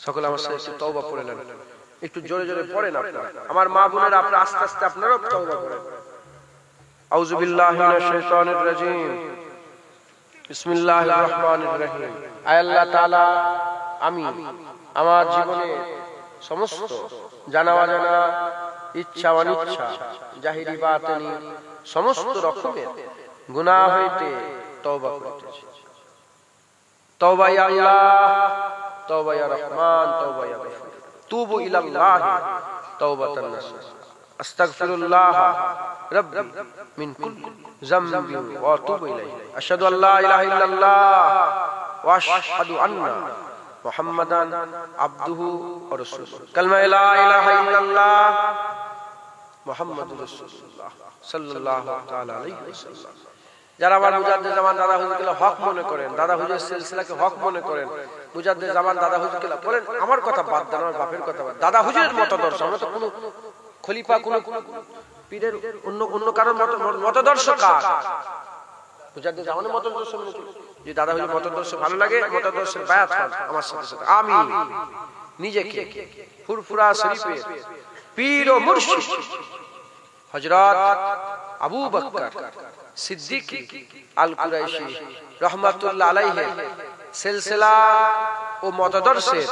সকলে আমার সাথে একটু তওবা পড়ে নেন, একটু জোরে জোরে পড়েন আপনারা। আমার মা বোনেরা আপনারা আস্তে আস্তে আপনারাও তওবা করেন। আউযু বিল্লাহি মিনাশ শাইতানির রাজীম, বিসমিল্লাহির রহমানির রহিম। আয় আল্লাহ তাআলা, আমি আমার জীবনে সমস্ত জানা অজানা, ইচ্ছা অনিচ্ছা, জাহিরি বাতিনি সমস্ত রকমের গুনাহ হইতে তওবা করিতেছি। তওবা ইয়া আল্লাহ, তওবা ইয়া রহমান, তওবা ইয়া গফুর। তুবু ইলাল্লাহি তাওবাতান নাসুহ। আস্তাগফিরুল্লাহ রাব্বি মিন কুল্লি যামবি ওয়া আতুবু ইলাইহি। আশহাদু আল্লা ইলাহা ইল্লাল্লাহ ওয়া আশহাদু আন্না মুহাম্মাদান আবদুহু ওয়া রাসূলুহু। কালমা লা ইলাহা ইল্লাল্লাহ মুহাম্মাদুর রাসূলুল্লাহ সাল্লাল্লাহু তাআলা আলাইহি ওয়াসাল্লাম। যারা আমার মুজাদ্দিদ জামান দাদা হুজুরকে হক মনে করেন, দাদা হুজুরের সিলসিলাকে হক মনে করেন, মুজাদ্দিদ জামান দাদা হুজুরকে বলেন আমার কথা বাদ দেন, আমার বাপের কথা বাদ, দাদা হুজুরের মতদর্শ। আমরা তো কোনো খলিফা, কোনো পীরের অন্য কারোর মতদর্শ কার? মুজাদ্দিদ জামানের মতদর্শ। যে দাদা হুজুর মতদর্শ ভালো লাগে, মতদর্শের বায়াত হন আমার সাথে সাথে। আমি নিজেকে ফুরফুরা শরীফের পীর ও মুর্শিদ হযরত আবু বকর সিদ্দিক আল কুরাইশি রহমাতুল্লাহ আলাইহি সিলসিলা ও মতদর্শের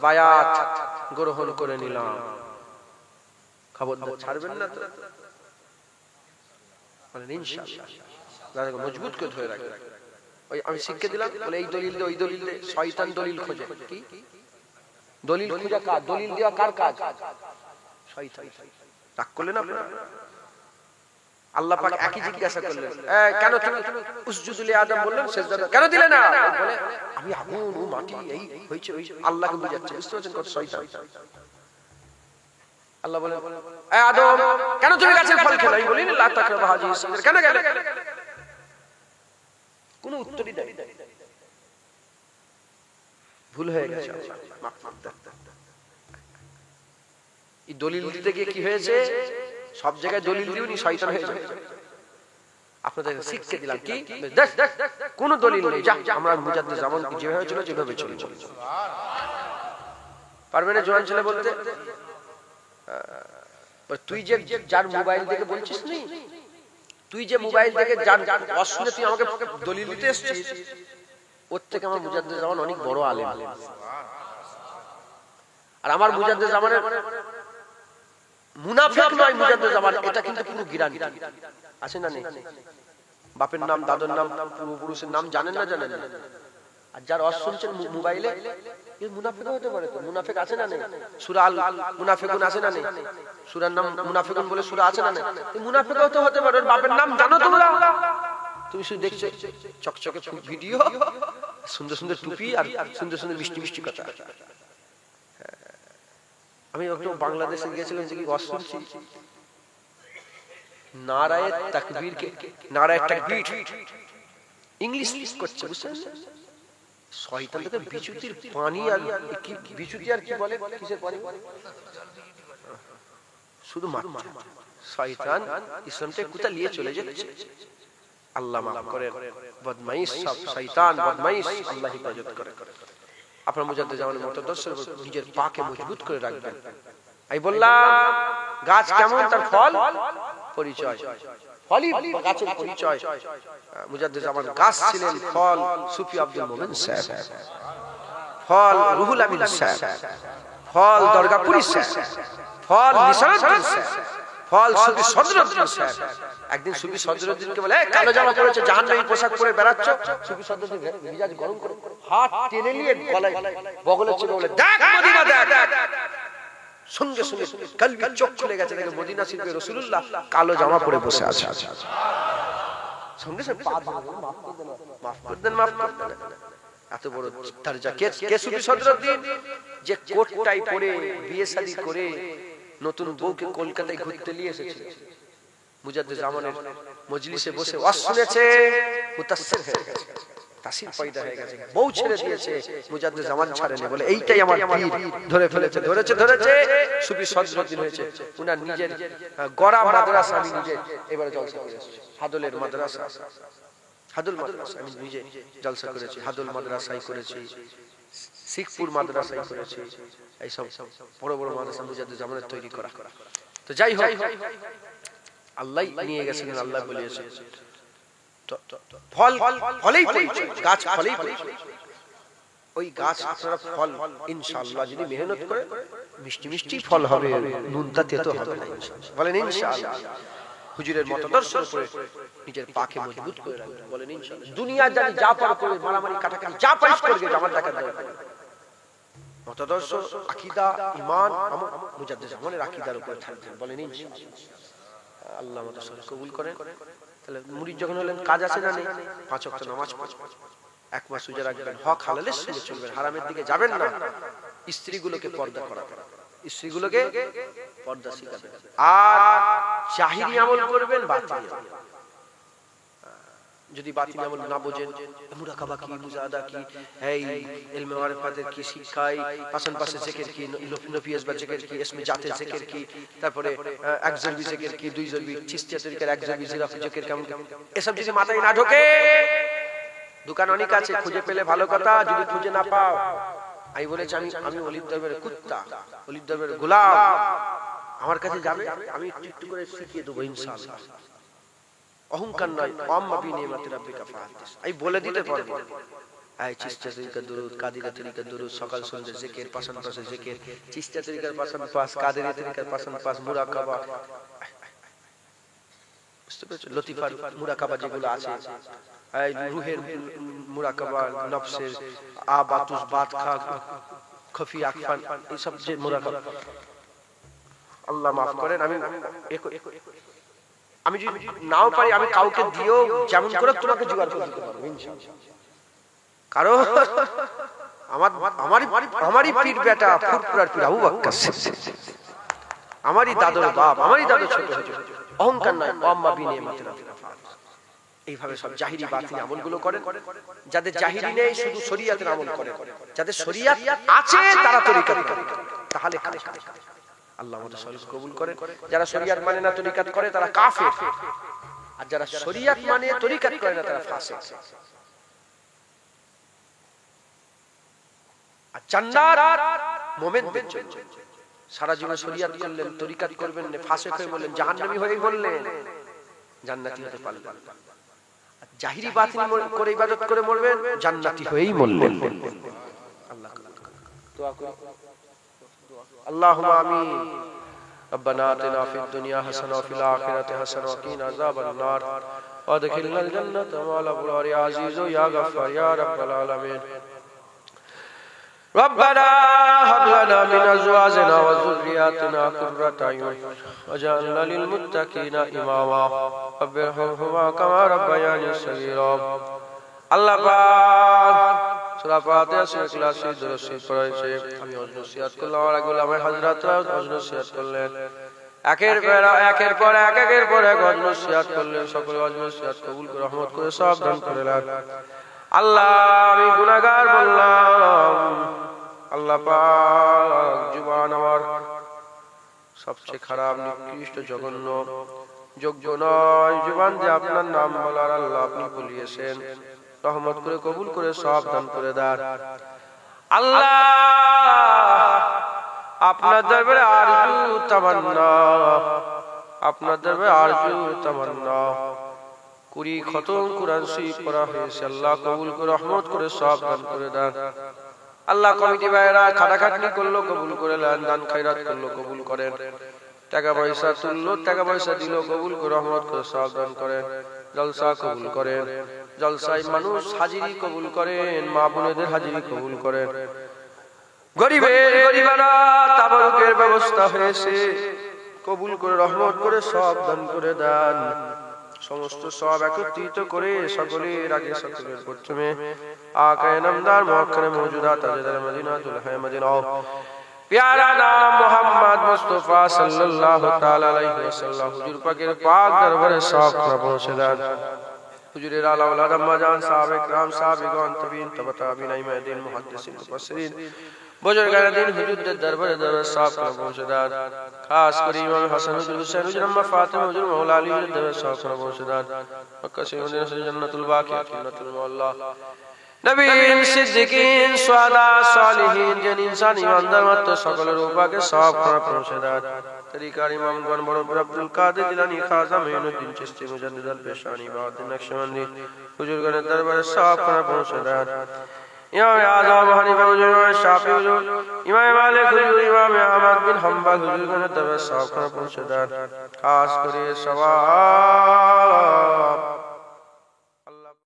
বায়াত গ্রহণ করে নিলাম। খবরদার ছাড়বেন না তো, বলেন ইনশাআল্লাহ। দাদাকে মজবুত করে ধরে রাখবেন। ওই আমি শিখে দিলাম, বলে এই দলিল দে, ওই দলিল দে। শয়তান দলিল খোঁজে। কি দলিল খোঁজা কাজ? দলিল দেওয়া কার কাজ? শয়তান। রাগ করলেন আপনারা? আল্লাহ পাক একই জিজ্ঞাসা করলেন, কেন তুমি উসজুদু লি আদম বললেন, সিজদা কেন দিলে না? বলে আমি আগুন, ও মাটি, এই হইছে ওই। আল্লাহকে বুঝাচ্ছে, বুঝতে পারছেন কত শয়তান। আল্লাহ বলে এ আদম কেন তুমি গাছের ফল খেলে? আমি বলিনি লা তাকরাবু হাযিহি শাজারা, কেন গেলে? কোনো উত্তরই দেয় না। ভুল হয়ে গেছে, মাফ করতে। এই দলিল দিতে গিয়ে কি হয়েছে? সব জায়গায় দলিল দিওনি, শয়তান হয়ে যাবে। আপনাদের শিখতে দিলাম কি কোন দলিল নেই, যা আমরা মুজাদ্দিদ জামান যেভাবে ছিল যেভাবে চলে চলে পারবে না জোয়ান ছেলে বলতে। তুই যে যার মোবাইল দেখে বলছিস নি, তুই যে মোবাইল দেখে যার অশুনে তুই আমাকে দলিল দিতে এসেছিস, ওর থেকে আমার মুজাদ্দিদ জামান অনেক বড় আলেম। আর আমার মুজাদ্দিদ জামানের মুনাফিক নয় মুজাদ্দিদ জামান, এটা কিন্তু পুরো গ্যারান্টি আছে না নেই? বাপের নাম, দাদুর নাম, পূর্বপুরুষের নাম জানেন না জানেন না? আর যার অস শুনছেন মোবাইলে, এর মুনাফিক হতে পারে তো। মুনাফিক আছে না নেই? সূরা আল মুনাফিকুন আছে না নেই? সূরার নাম মুনাফিকুন বলে সূরা আছে না নেই? এই মুনাফিক হতে পারে। ওর বাপের নাম জানো তোমরা? তুমি শুধু দেখছো চকচকে ভিডিও, সুন্দর সুন্দর টুপি আর সুন্দর সুন্দর মিষ্টি মিষ্টি কথা। আমি একটু বাংলাদেশে গিয়েছিলাম, যে কি অস শুনছি, নারায়ে তাকবীর কে নারায়ে তাকবীর ইংলিশ করছে, বুঝছেন? শয়তান থেকে বিচুতির পানি, আর কি বিচুতি আর কি বলে, কিসের পানি? শুধু মারছে শয়তান। ইসলামটা কোথা নিয়ে চলে যাচ্ছে। আল্লাহ মাফ করেন। বদমাইশ সব শয়তান, বদমাইশ আল্লাহ হেফাজত করে। আপনার মুজাদ্দিদ জামানের মতাদর্শের উপর নিজের পাকে মজবুত করে রাখবেন। আমি বললাম গাছ কেমন, তার ফল পরিচয়, ফলই গাছের পরিচয়। মুজাদ্দিদ জামান গাছ ছিলেন, ফল সুফি আব্দুল মোমেন সাহেব, ফল রুহুল আমিন সাহেব, ফল দরগাপুরি সাহেব, ফল নিসারউদ্দিন সাহেব, ফল সুফি সদরুদ্দিন সাহেব। একদিন সুফি সদরুদ্দিনকে বলে, কালো জামা পরেছে, জাহান্নামী পোশাক পরে বেড়াচ্ছ। সুফি সদরুদ্দিন মিজাজ গরম করে হাত টেনে নিয়ে গলায় বগলে চেপে বলে, দেখ মদিনা দেখ। সঙ্গে সঙ্গে কলবি চোখ খুলে গেছে, দেখে মদিনা শরীফে রাসূলুল্লাহ কালো জামা পরে বসে আছে। সঙ্গে সঙ্গে মাফ করে দেন। এত বড় দরজা কে সুফি সদরুদ্দিন, যে কোট টাই পরে বিয়ে শাদী করে নতুন বউকে কলকাতায় ঘুরতে নিয়ে এসেছে। মুজাদ্দিদ জামানের মজলিসে বসে ওয়াজ শুনেছে, মুতাসসির হয়ে গেছে, তাসির পয়দা হয়ে গেছে, বউ ছেড়ে দিয়েছে, মুজাদ্দিদ জামান ছাড়েনি, বলে এইটাই আমার পীর, ধরে ফেলেছে। ধরেছে সুফি সদরুদ্দিন হয়েছে। উনার নিজের গড়া মাদ্রাসা আমি নিজে এবারে জলসা করেছি, হাদলের মাদ্রাসা, হাদুল মাদ্রাসা আমি নিজে জলসা করেছি, হাদুল মাদ্রাসায় করেছি, শিখপুর মাদ্রাসায় করেছি। এইসব বড় বড় মাদ্রাসা মুজাদ্দিদ জামানের তৈরি করা। তো যাই হোক, আল্লাহ নিয়ে গেছেন, আল্লাহ বলেছেন ফল ফলেই পরিচয়, গাছ ফলেই পরিচয়। ওই গাছ আপনারা ফল ইনশাআল্লাহ যদি মেহনত করে মিষ্টি মিষ্টি ফল হবে, নুনটা তেতো হবে না ইনশাআল্লাহ। বলেন ইনশাআল্লাহ। হুজুরের মতাদর্শের উপরে নিজের পাকে মজবুত করে রাখবেন, বলেন ইনশাআল্লাহ। দুনিয়া জানি যা পার করে মারামারি কাটাকাটি যা পাইশ করবে, আমার দেখার দরকার নেই। মতাদর্শ, আকীদা, ঈমান আমল মুজাদ্দিদ জামানের আকীদার উপরে থাকবে, বলেন ইনশাআল্লাহ। আল্লাহ আমাদের সব কবুল করেন। তাহলে মুরিদ যখন হলেন, কাজ আছে না নেই? 5 ওয়াক্ত নামাজ পড়বেন, 1 মাস রোজা রাখবেন, হক হালালের সঙ্গে চলবেন, হারামের দিকে যাবেন না, স্ত্রীগুলোকে পর্দা করাবেন, স্ত্রীগুলোকে পর্দা শিখাবেন, আর জাহিরি আমল করবেন, বাতিল। যদি বাতিল আমল না বোঝেন, মুরাকাবা কি, মুজাহাদা কি, এই ইলমে মারিফাতের কি শিক্ষাই, পাশে জিকির কি, নফিয়াস বা জিকির কি, ইসমে জাতের জিকির কি, তারপরে এক জরবি জিকির কি, 2 জরবি, চিশতিয়া তরিকার এক জরবি জিরাফি জিকির কেমন, এসব যদি মাথায় না ঢোকে, দোকান অনেক আছে, খুঁজে পেলে ভালো কথা, যদি খুঁজে না পাও, আমি বলেছি আমি ওলিদ দরবারের কুত্তা, ওলিদ দরবারের গোলাম, আমার কাছে যাবে, আমি একটু করে শিখিয়ে দেবো ইনশাআল্লাহ। অহংকার নয়, আম্মা বি নিয়ামাতি রাব্বিকা ফাহাদিস, আমি বলে দিতে পারবো। এই চিশতিয়া তরিকার দরুদ, কাদিরিয়া তরিকার দরুদ, সকাল সন্ধ্যা জিকির, পাশে জিকির, চিশতিয়া তরিকার পাশ, কাদিরিয়া তরিকার পাশ, মুরাকাবা, বুঝতে পেরেছো? লতিফার মুরাকাবা যেগুলো আছে, এই রুহের মুরাকাবা, নফসের আবাতুস বাত খফি আকফান, এই সব যে মুরাকাবা, আল্লাহ মাফ করেন। আমি যদি নাও পারি, আমি কাউকে দিও, যেমন করে তোমাকে জোগাড় করে দিতে পারবো ইনশাআল্লাহ। কারণ আমারই পীর বেটা, ফুরফুরার পীর আবু বকর সিদ্দিক, আমারই দাদুর বাপ, আমারই দাদু ছোট হুজুর। অহংকার নয়, আম্মা বি নিয়ামাতি রাব্বিকা ফাহাদিস। এইভাবে সব জাহিরি বাতিল আমলগুলো করেন। যাদের জাহিরি নেই, শুধু শরীয়তের আমল করে, যাদের শরীয়ত আছে তারা তরিকত করে, তাহলে কাজ। আল্লাহ আমাদের সবাইকে কবুল করেন। যারা শরীয়ত মানে না, তরিকত করে, তারা কাফের। আর যারা শরীয়ত মানে তরিকাত করে না তারা ফাসিক। আর জান্নাত মুমিনদের জন্য। সারা জীবন শরীয়ত করলেন, তরিকাত করবেন না, ফাসিক হয়ে বললেন, জাহান্নামী হয়ে বললেন, জান্নাতি হতে পারবেন না। আর জাহিরি বাতিনি করে ইবাদত করে মরবেন, জান্নাতি হয়েই মরলেন। আল্লাহ দোয়া করি, আল্লাহুম্মা আমিন। ربنا آتنا في الدنيا حسنة وفي الآخرة حسنة وقنا عذاب النار وادخلنا الجنة مع الأبرار يا عزيز يا غفار يا رب العالمين. ربنا هب لنا من أزواجنا وذرياتنا قرة أعين واجعلنا للمتقين إماما رب ارحمهما كما ربياني صغيرا. আল্লাহ পাক সূরা ফাতিহা সূরা ইখলাস দরুদ শরীফ পড়েছে, আমি ওয়াজ নসিহত করলাম, আর আগে আমার হযরতরা ওয়াজ নসিহত করলেন, একের পর এক ওয়াজ নসিহত করলেন, সকল ওয়াজ নসিহত কবুল করে রহমত করে সওয়াব দান করেন। আল্লাহ আমি গুনাহগার বললাম, আল্লাহ পাক জুবান আমার সবচেয়ে খারাপ, নিকৃষ্ট, জঘন্য, যোগ্য নয় জুবান যে আপনার নাম বলার, আল্লাহ আপনি বলিয়েছেন, রহমত করে কবুল করে সওয়াব দান করে দেন। আল্লাহ আপনার দরবারে আরজু তামান্না, আপনার দরবারে আরজু তামান্না, 20 খতম কুরআন শরীফ পড়া হয়েছে, আল্লাহ কবুল করে রহমত করে সওয়াব দান করে দেন। আল্লাহ কমিটি ভাইরা খাটাখাটনি করলো, কবুল করে নেন, দান খায়রাত করলো, কবুল করেন, টাকা পয়সা তুললো, টাকা পয়সা দিল, কবুল করে রহমত করে সওয়াব দান করেন, জলসা কবুল করেন, জলসায় মানুষ হাজিরি কবুল করেন, মা বোনেদের হাজিরি কবুল করেন, গরিবানা তাবারুকের ব্যবস্থা হয়েছে, কবুল করে রহমত করে সওয়াব দান করে দেন। সমস্ত সওয়াব একত্রিত করে সকলের আগে সকলের প্রথমে আকায়ে নামদার মুআক্কারে মওজুদাত তাজদার মদিনাতুল হায় মদিনা প্যারা নাম মুহাম্মদ মুস্তাফা সাল্লাল্লাহু তাআলা আলাইহি ওয়াসাল্লাম হুজুর পাকের পাক দরবারে সওয়াব পৌঁছে দেন। হুজুরের আলা ওয়ালাদ আম্মা জান সাহাবে کرام সাহাবীগণ তাবিঈন তবা তাবিঈন আইমাদিন মুহাদ্দিসিন মুফাসসিরিন বুজুর্গানে দিন হুজুরদের দরবারে সওয়াব পৌঁছে দেন। খাস করে ইমাম হাসান হুজুর হুসাইন হুজুর আম্মা ফাতিমা হুজুর মাওলা আলী হুজুর দরবারে সওয়াব পৌঁছে দেন। মক্কা শরীফের জান্নাতুল বাকিয়া জান্নাতুল মাওলা নবীন সিদ্দিকীন শুহাদা সালিহিন জিন ইনসান ইমানদার মাত্র সকলের উপরে সওয়াব পৌঁছে দেন। তরিকার ইমামগণ বড় আব্দুল কাদের জিলানী খাজা মাইনুদ্দিন চিশতি মুজাদ্দিদ আল পেশানি বাউদ্দিন নকশবন্দি হুজুরগণের দরবারে সওয়াব পৌঁছে দেন। ইমাম আযম আবু হানিফা হুজুর, ইমাম শাফি হুজুর, ইমাম মালিক হুজুর, ইমাম আহমদ বিন হাম্বল হুজুরগণের দরবারে সওয়াব পৌঁছে দেন। খাস করে সওয়াব